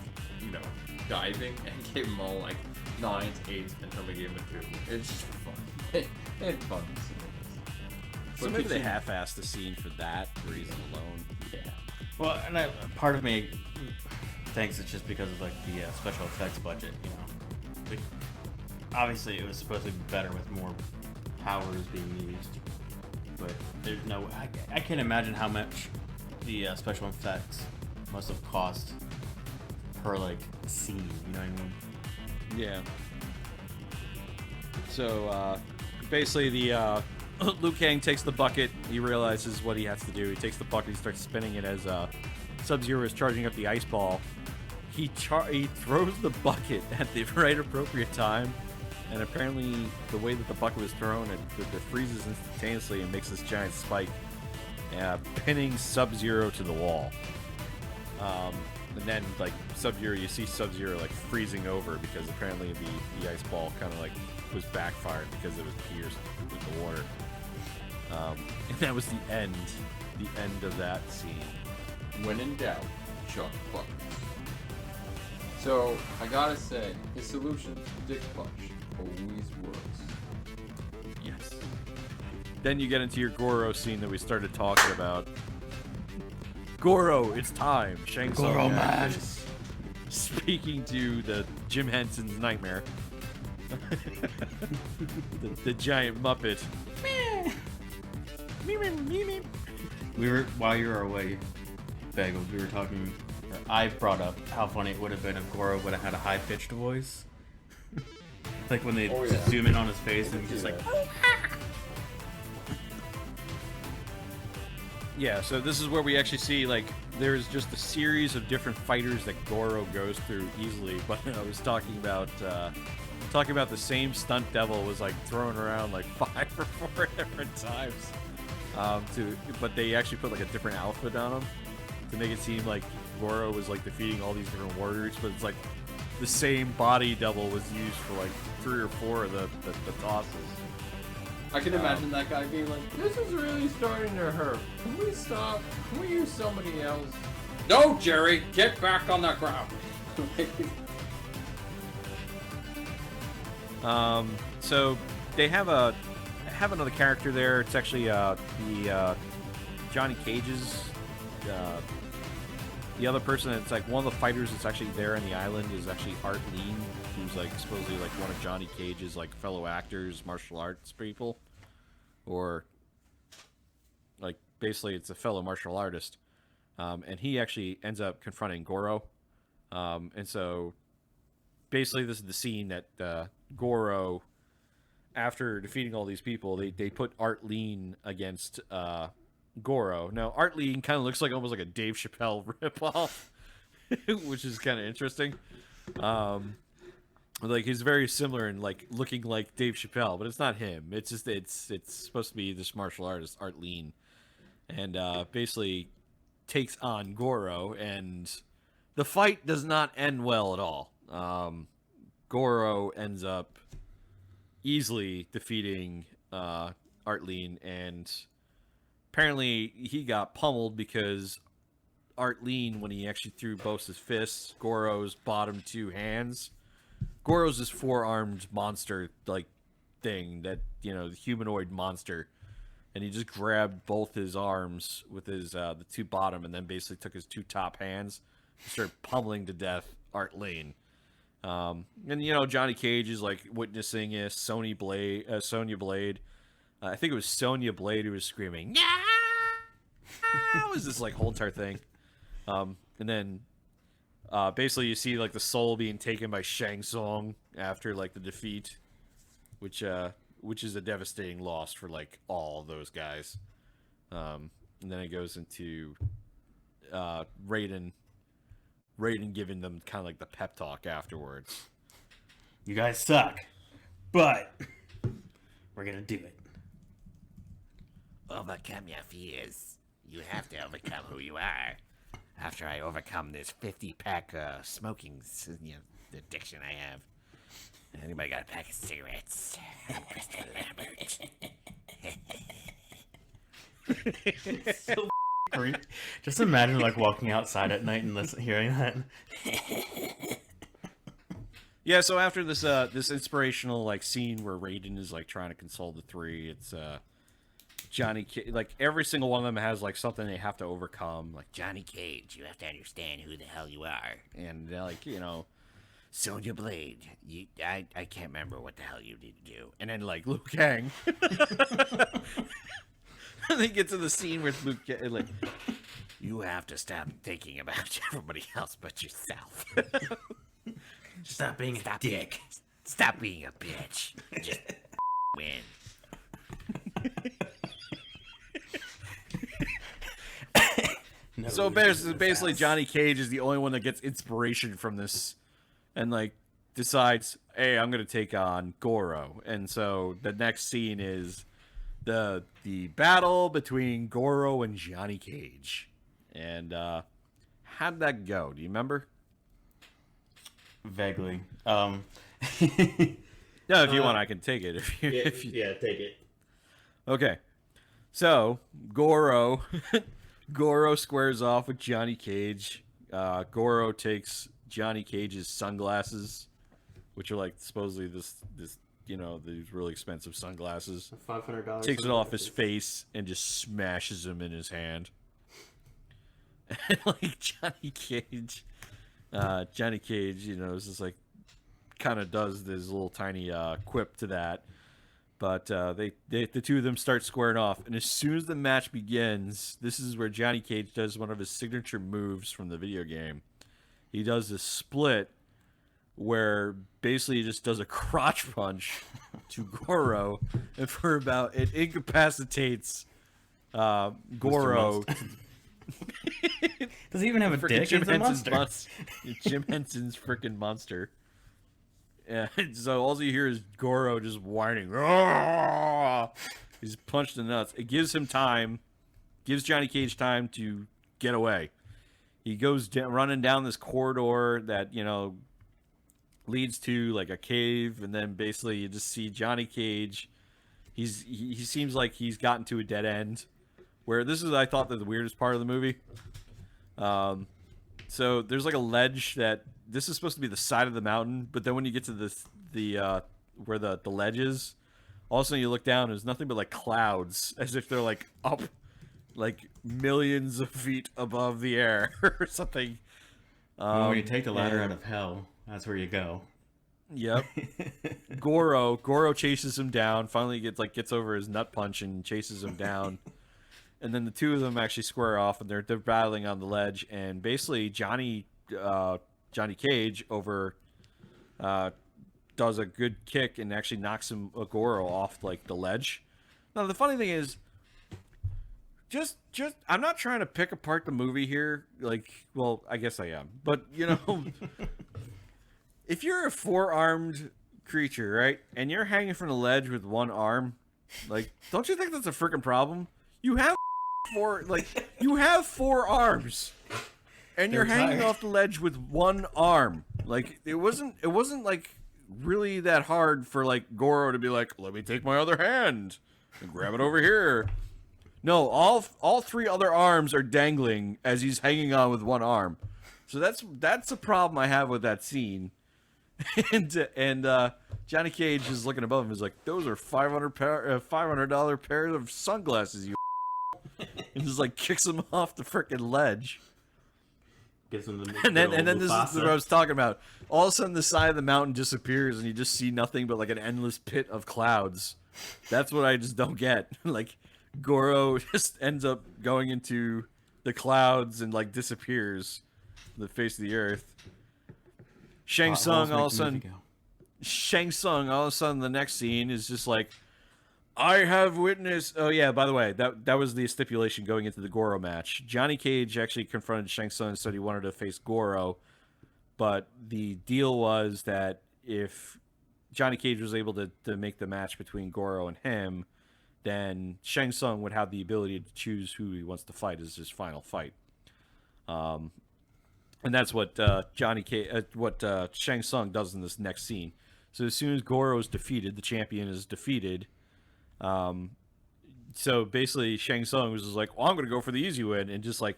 diving, and gave them all like 9s, 8s, and somebody gave them a 2. It's just fun. They had fun. so maybe they half-assed the scene for that reason alone. Yeah. Well, and part of me thinks it's just because of like the special effects budget. Like, obviously it was supposed to be better with more powers being used, but there's no. I can't imagine how much the special effects must have cost per like scene. You know what I mean? Yeah. So basically, the Liu Kang takes the bucket. He realizes what he has to do. He takes the bucket. He starts spinning it as Sub-Zero is charging up the ice ball. He throws the bucket at the right appropriate time, and apparently the way that the bucket was thrown, it freezes instantaneously and makes this giant spike, pinning Sub-Zero to the wall. And then, like, Sub-Zero, you see Sub-Zero, like, freezing over because apparently the ice ball kind of, like, was backfired because it was pierced with the water. And that was the end of that scene. When in doubt, Chuck Buckets. So, I gotta say, his solution to Dick Punch always works. Yes. Then you get into your Goro scene that we started talking about. Goro, it's time. Shang Tsung Goro, man. speaking to the Jim Henson's nightmare. the giant Muppet. We were, while you were away, Bagels, we were talking, or I brought up how funny it would have been if Goro would have had a high-pitched voice. Like when they zoom in on his face and he's just like, Yeah, so this is where we actually see, like, there's just a series of different fighters that Goro goes through easily. But I was talking about the same stunt devil was, like, thrown around, like, 5 or 4 different times. But they actually put, like, a different outfit on him to make it seem like Goro was, like, defeating all these different warriors. But it's, like, the same body double was used for, like, 3 or 4 of the tosses. I can imagine that guy being like, this is really starting to hurt. Can we stop? Can we use somebody else? No, Jerry! Get back on the ground! So they have another character there. It's actually the Johnny Cage's the other person. It's like one of the fighters that's actually there on the island is actually Art Lean, who's like supposedly like one of Johnny Cage's like fellow actors, martial arts people, or like basically it's a fellow martial artist, and he actually ends up confronting Goro, and so basically this is the scene that Goro, after defeating all these people, they put Art Lean against Goro. Now Art Lean kind of looks like almost like a Dave Chappelle ripoff, which is kind of interesting. Like he's very similar in like looking like Dave Chappelle, but it's not him. It's just it's supposed to be this martial artist Art Lean, and basically takes on Goro, and the fight does not end well at all. Goro ends up easily defeating Art Lean, and apparently he got pummeled because Art Lean, when he actually threw both his fists, Goro's bottom 2 hands. Goro's this 4-armed monster like thing that, you know, the humanoid monster, and he just grabbed both his arms with his the 2 bottom, and then basically took his 2 top hands and started pummeling to death Art Lean. And you know, Johnny Cage is like witnessing this. Sonya Blade. I think it was Sonya Blade who was screaming, "Yeah!" It was this like whole entire thing. And then basically you see like the soul being taken by Shang Tsung after like the defeat, which is a devastating loss for like all those guys. And then it goes into Raiden giving them kind of like the pep talk afterwards. you guys suck, but we're gonna do it. Overcome your fears. You have to overcome who you are. After I overcome this 50-pack smoking addiction I have. Anybody got a pack of cigarettes? I'm Mr. Lambert. So creepy. Just imagine like walking outside at night and hearing that. Yeah, so after this this inspirational like scene where Raiden is like trying to console the 3, it's Johnny like every single one of them has like something they have to overcome. Like Johnny Cage, you have to understand who the hell you are. and like, you know, Sonya Blade, I can't remember what the hell you need to do. and then like Liu Kang. And they get to the scene where Liu Kang like, You have to stop thinking about everybody else but yourself. Stop being a dick. Stop being a bitch. Just win. No so losers in this basically house. Johnny Cage is the only one that gets inspiration from this, and like decides, hey, I'm gonna take on Goro, and so the next scene is the battle between Goro and Johnny Cage. And how'd that go? Do you remember? Vaguely. No, if you want, I can take it. If you... Yeah, take it. Okay. So Goro squares off with Johnny Cage. Goro takes Johnny Cage's sunglasses, which are like supposedly this these really expensive sunglasses. $500. Takes it off his face and just smashes them in his hand. And like Johnny Cage, is just like kind of does this little tiny quip to that. But the two of them start squaring off, and as soon as the match begins, this is where Johnny Cage does one of his signature moves from the video game. He does this split where basically he just does a crotch punch to Goro, and it incapacitates Goro. Does he even have a dick? He's a monster. Jim Henson's freaking monster. Yeah, so all you hear is Goro just whining. He's punched in the nuts. It gives Johnny Cage time to get away. He goes running down this corridor that, leads to like a cave, and then basically you just see Johnny Cage. He seems like he's gotten to a dead end, where this is, I thought, the weirdest part of the movie. So there's like a ledge that this is supposed to be the side of the mountain, but then when you get to where the ledge is, all of a sudden you look down, there's nothing but like clouds, as if they're like up like millions of feet above the air or something. When you take the ladder out of hell, that's where you go. Yep. Goro chases him down. Finally gets over his nut punch and chases him down. And then the two of them actually square off, and they're battling on the ledge. And basically, Johnny Cage does a good kick and actually knocks Goro off like the ledge. Now the funny thing is, just I'm not trying to pick apart the movie here. Like, well, I guess I am, but if you're a 4-armed creature, right, and you're hanging from the ledge with one arm, like, don't you think that's a freaking problem? You have four arms, and you're hanging off the ledge with one arm. Like, it wasn't like really that hard for like Goro to be like, let me take my other hand and grab it over here. No, all three other arms are dangling as he's hanging on with one arm. So that's a problem I have with that scene. and Johnny Cage is looking above him. He's like, those are $500 pair of sunglasses, you. And just like kicks him off the freaking ledge. Gives him the and then this is what I was talking about. All of a sudden, the side of the mountain disappears, and you just see nothing but like an endless pit of clouds. That's what I just don't get. Like, Goro just ends up going into the clouds and like disappears from the face of the earth. Shang Tsung all of a sudden the next scene is just like, I have witnessed. Oh yeah, by the way, that was the stipulation going into the Goro match. Johnny Cage actually confronted Shang Tsung and said he wanted to face Goro, but the deal was that if Johnny Cage was able to make the match between Goro and him, then Shang Tsung would have the ability to choose who he wants to fight as his final fight. And that's what Shang Tsung does in this next scene. So as soon as Goro is defeated, the champion is defeated. So basically, Shang Tsung was just like, well, I'm going to go for the easy win, and just like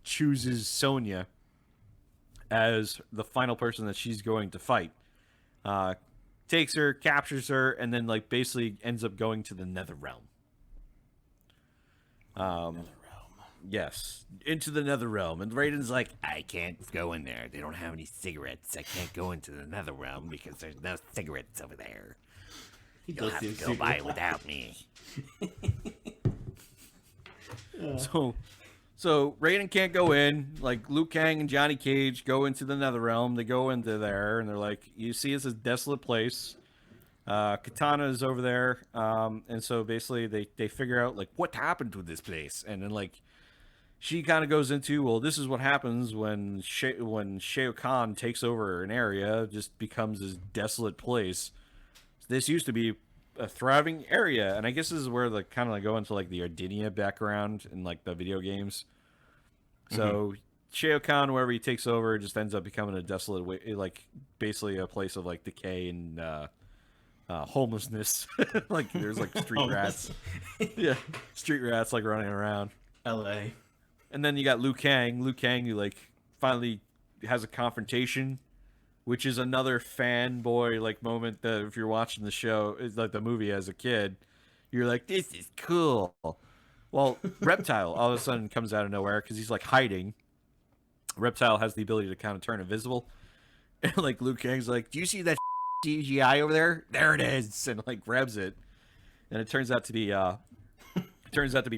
chooses Sonya as the final person that she's going to fight. Takes her, captures her, and then like basically ends up going to the Nether Realm. Yes, into the Nether Realm. And Raiden's like, I can't go in there. They don't have any cigarettes. I can't go into the Nether Realm because there's no cigarettes over there. You'll have to go by without me. So Raiden can't go in. Like, Liu Kang and Johnny Cage go into the Nether Realm. They go into there, and they're like, you see, it's a desolate place. Katana is over there. And so basically they figure out, like, what happened to this place. And then, like, she kind of goes into, well, this is what happens when Shao Kahn takes over an area, just becomes this desolate place. This used to be a thriving area, and I guess this is where the kind of like go into like the Ardinia background in like the video games. So Shao Kahn, wherever he takes over, just ends up becoming a desolate way, like basically a place of like decay and homelessness. Like there's like street rats, yeah, street rats like running around. L.A. And then you got Liu Kang. Liu Kang, who like finally has a confrontation, which is another fanboy like moment that if you're watching the show, is like the movie as a kid, you're like, this is cool. Well, Reptile all of a sudden comes out of nowhere because he's like hiding. Reptile has the ability to kind of turn invisible, and like Liu Kang's like, do you see that CGI over there? There it is, and like grabs it, and it turns out to be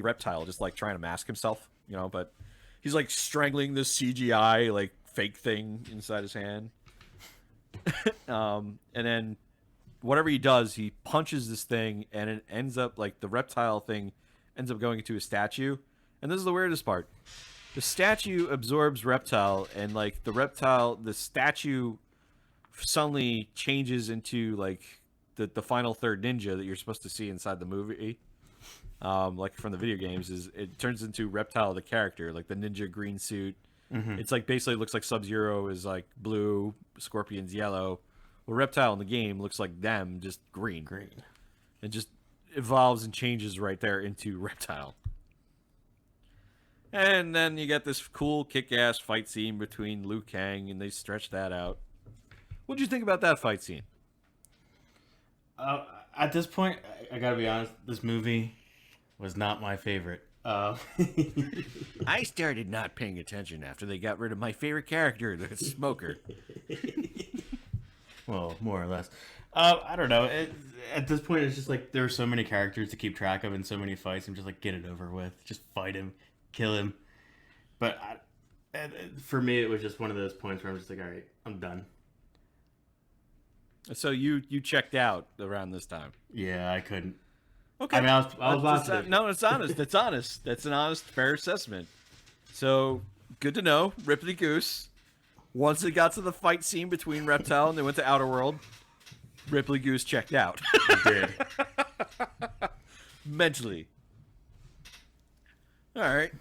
Reptile, just like trying to mask himself. You know, but he's like strangling this CGI like fake thing inside his hand. And then whatever he does, he punches this thing, and it ends up like the reptile thing ends up going into a statue. And this is the weirdest part: the statue absorbs reptile, and like the statue suddenly changes into like the final third ninja that you're supposed to see inside the movie. Like from the video games, is it turns into Reptile the character, like the ninja green suit. It's like basically looks like Sub-Zero is like blue, Scorpion's yellow. Well, Reptile in the game looks like them, just green. It just evolves and changes right there into Reptile. And then you get this cool kick-ass fight scene between Liu Kang, and they stretch that out. What'd you think about that fight scene? At this point, I gotta be honest, this movie was not my favorite. I started not paying attention after they got rid of my favorite character, the smoker. Well, more or less. I don't know. At this point, it's just like there are so many characters to keep track of and so many fights. I'm just like, get it over with. Just fight him, kill him. But for me, it was just one of those points where I'm just like, all right, I'm done. So you checked out around this time. Yeah, I couldn't. Okay. I mean, I was watching it. No, it's honest. It's honest. That's an honest, fair assessment. So, good to know. Ripley Goose. Once it got to the fight scene between Reptile and they went to Outer World, Ripley Goose checked out. I did. Mentally. All right.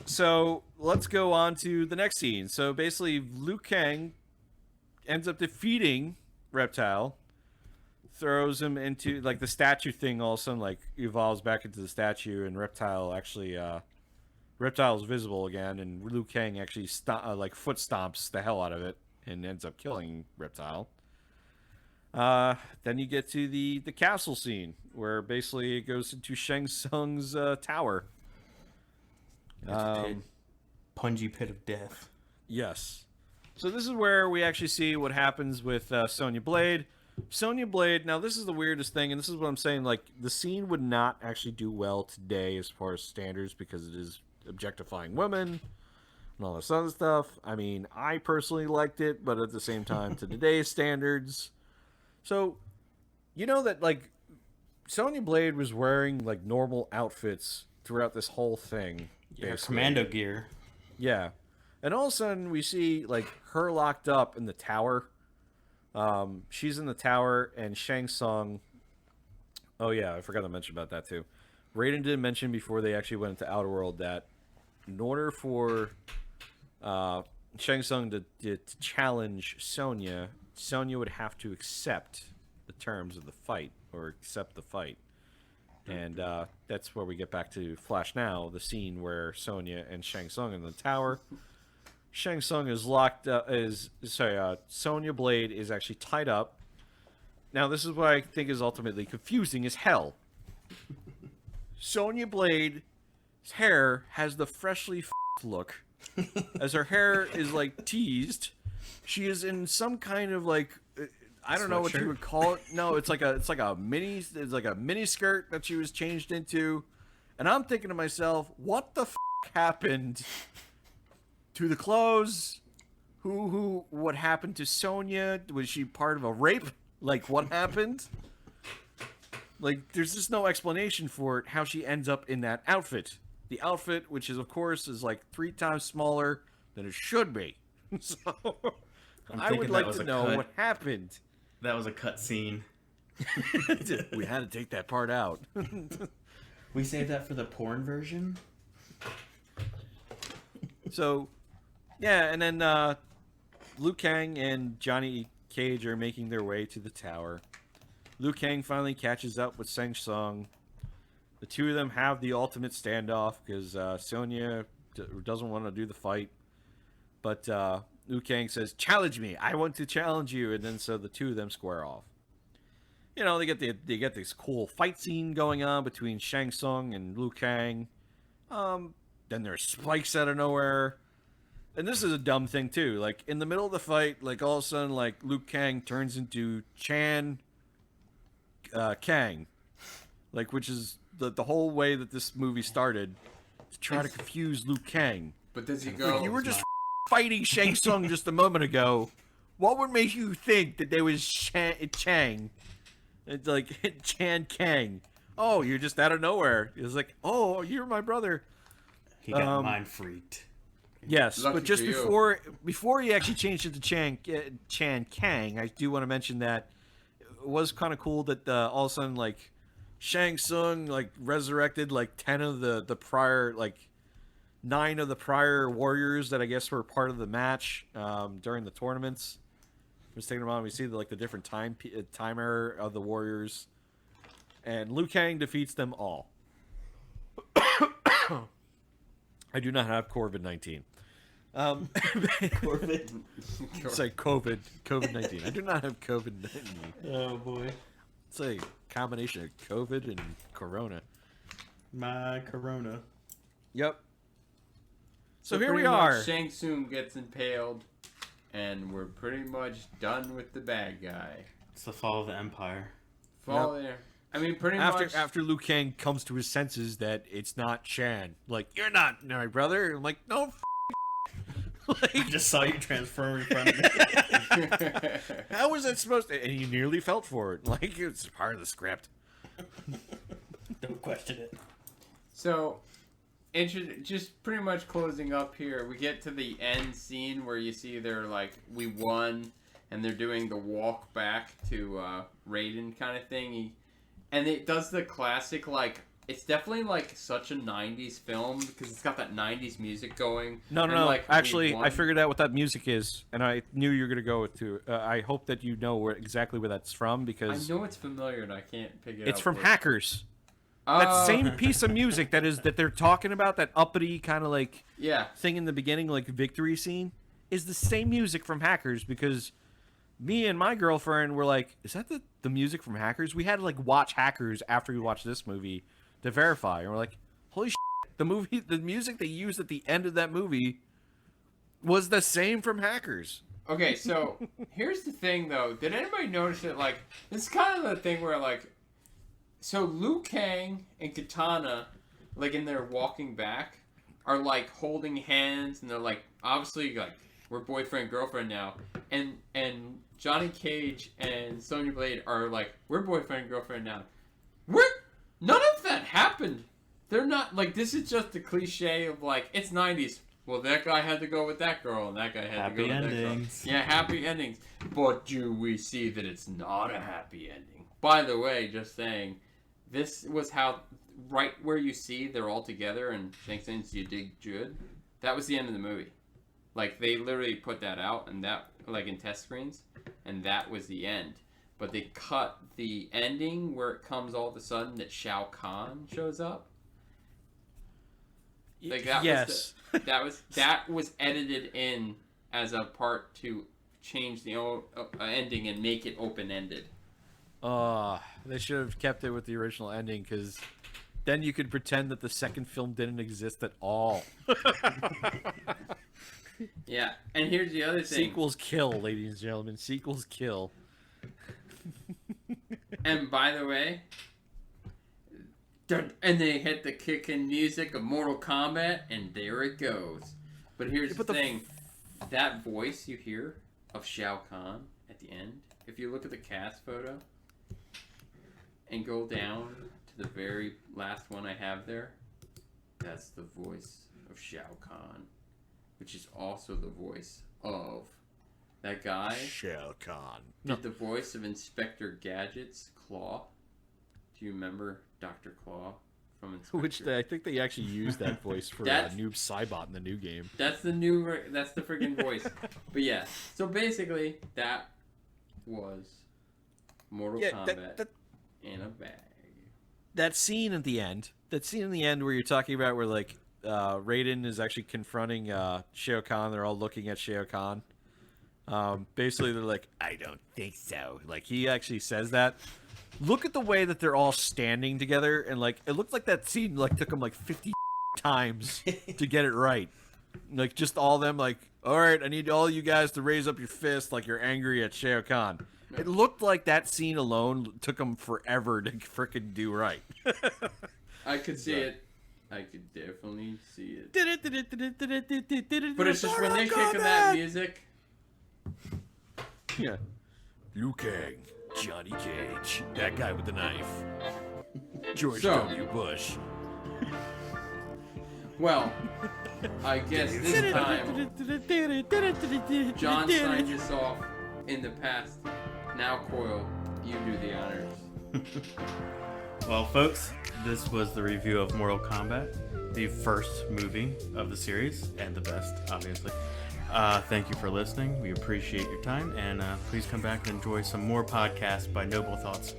So, let's go on to the next scene. So, basically, Liu Kang ends up defeating Reptile. Throws him into like the statue thing. All of a sudden, like evolves back into the statue, and Reptile actually, Reptile's visible again, and Liu Kang actually like foot stomps the hell out of it and ends up killing Reptile. Then you get to the castle scene where basically it goes into Shang Tsung's tower. Pungy pit of death. Yes. So this is where we actually see what happens with Sonya Blade. Sonya Blade, now this is the weirdest thing, and this is what I'm saying, like, the scene would not actually do well today as far as standards because it is objectifying women and all this other stuff. I mean, I personally liked it, but at the same time, to today's standards. So, you know that, like, Sonya Blade was wearing, like, normal outfits throughout this whole thing. Yeah, commando gear. Yeah. And all of a sudden, we see, like, her locked up in the tower. She's in the tower, and Shang Tsung... Oh, yeah, I forgot to mention about that, too. Raiden did mention before they actually went into Outer World that in order for Shang Tsung to challenge Sonya, Sonya would have to accept the terms of the fight, or accept the fight. And that's where we get back to Flash Now, the scene where Sonya and Shang Tsung are in the tower. Shang Tsung is locked up. Sonya Blade is actually tied up. Now, this is what I think is ultimately confusing as hell. Sonya Blade's hair has the freshly look, as her hair is like teased. She is in some kind of like I don't know what you would call it. No, it's like a mini skirt that she was changed into, and I'm thinking to myself, what the happened to the clothes? What happened to Sonya? Was she part of a rape? Like, what happened? Like, there's just no explanation for it, how she ends up in that outfit. the outfit, which is of course is like 3 times smaller than it should be. So I would thinking that like was to a know cut. what happened. That was a cut scene. We had to take that part out. We saved that for the porn version. So, yeah, and then Liu Kang and Johnny Cage are making their way to the tower. Liu Kang finally catches up with Shang Tsung. The two of them have the ultimate standoff because Sonya doesn't want to do the fight. But Liu Kang says, "Challenge me! I want to challenge you!" And then so the two of them square off. You know, they get this cool fight scene going on between Shang Tsung and Liu Kang. Then there's spikes out of nowhere. And this is a dumb thing too. Like in the middle of the fight, like all of a sudden, like Liu Kang turns into Chan Kang, like which is the whole way that this movie started to try to confuse Liu Kang. But does he go? Like you were just fighting Shang Tsung just a moment ago. What would make you think that there was Chang? It's like Chan Kang. Oh, you're just out of nowhere. It's like, oh, you're my brother. He got mind freaked. Yes, Lucky but just for you. before he actually changed it to Chan Kang, I do want to mention that it was kind of cool that all of a sudden like Shang Tsung like resurrected like 10 of the prior like 9 of the prior warriors that I guess were part of the match during the tournaments. I was taking them on. We see the different time error of the warriors, and Liu Kang defeats them all. I do not have COVID-19. Corbett. It's like COVID-19. I do not have COVID-19. Oh boy. It's a combination of COVID and Corona. My Corona. Yep. So here pretty we are. much Shang Tsung gets impaled, and we're pretty much done with the bad guy. It's the fall of the Empire. Fall there. I mean, pretty much. After Liu Kang comes to his senses that it's not Chan. Like, you're not my brother. I'm like, no. Like, I just saw you transform in front of me. how was that supposed to? And he nearly felt for it. Like, it's part of the script. Don't question it. So, just pretty much closing up here, we get to the end scene where you see they're like, we won, and they're doing the walk back to Raiden kind of thing. And it does the classic, like, it's definitely like such a 90s film because it's got that 90s music going. No. Like, Actually, I figured out what that music is, and I knew you were going to go with too. I hope that you know exactly where that's from I because know it's familiar and I can't pick it up. it's from but- Hackers. That same piece of music that they're talking about, that uppity kind of like Yeah. thing in the beginning, like victory scene, is the same music from Hackers because me and my girlfriend were like, is that the music from Hackers? We had to like watch Hackers after we watched this movie to verify. And we're like, holy shit, the music they used at the end of that movie was the same from Hackers. Okay, so here's the thing though. Did anybody notice that, like, this is kind of the thing where, like, so Liu Kang and Katana, like, in their walking back, are like holding hands, and they're like, obviously, like, we're boyfriend girlfriend now, and Johnny Cage and Sonya Blade are like, we're boyfriend girlfriend now. None of that happened. They're not like, this is just the cliche of like, it's 90s. Well, that guy had to go with that girl, and that guy had to go Happy with that girl. endings. Yeah, happy endings. But do we see that it's not a happy ending? By the way, just saying, this was how, right where you see they're all together and since you dig good, that was the end of the movie. Like, they literally put that out, and that, like, in test screens, and that was the end. But they cut the ending where it comes all of a sudden that Shao Kahn shows up. Like, that Yes. that was edited in as a part to change the ending and make it open-ended. They should have kept it with the original ending because then you could pretend that the second film didn't exist at all. Yeah, and here's the other thing. Sequels kill, ladies and gentlemen. Sequels kill. And by the way, and they hit the kicking music of Mortal Kombat, and there it goes. But here's the thing. That voice you hear of Shao Kahn at the end, if you look at the cast photo and go down to the very last one I have there, That's the voice of Shao Kahn, which is also the voice of that guy. Shao Kahn. Did the voice of Inspector Gadget's Claw. Do you remember Dr. Claw from Inspector? Which I think they actually used that voice for Noob Saibot in the new game. That's the freaking voice. But yeah, so basically that was Mortal Kombat in a bag. That scene at the end. That scene in the end where you're talking about where like Raiden is actually confronting Shao Kahn. They're all looking at Shao Kahn. Basically, they're like, "I don't think so." Like he actually says that. Look at the way that they're all standing together, and like it looks like that scene like took them like 50 times to get it right. Like just all them like, all right, I need all you guys to raise up your fist like you're angry at Shao Kahn. It looked like that scene alone took them forever to frickin' do right. I could see it. I could definitely see it. But it's just when they kick in that music. Yeah. Liu Kang, Johnny Cage, that guy with the knife, George W. Bush. Well, I guess this time John signed us off in the past. Now, Coil, you do the honors. Well, folks, this was the review of Mortal Kombat, the first movie of the series, and the best, obviously. Thank you for listening. We appreciate your time, and please come back and enjoy some more podcasts by Noble Thoughts.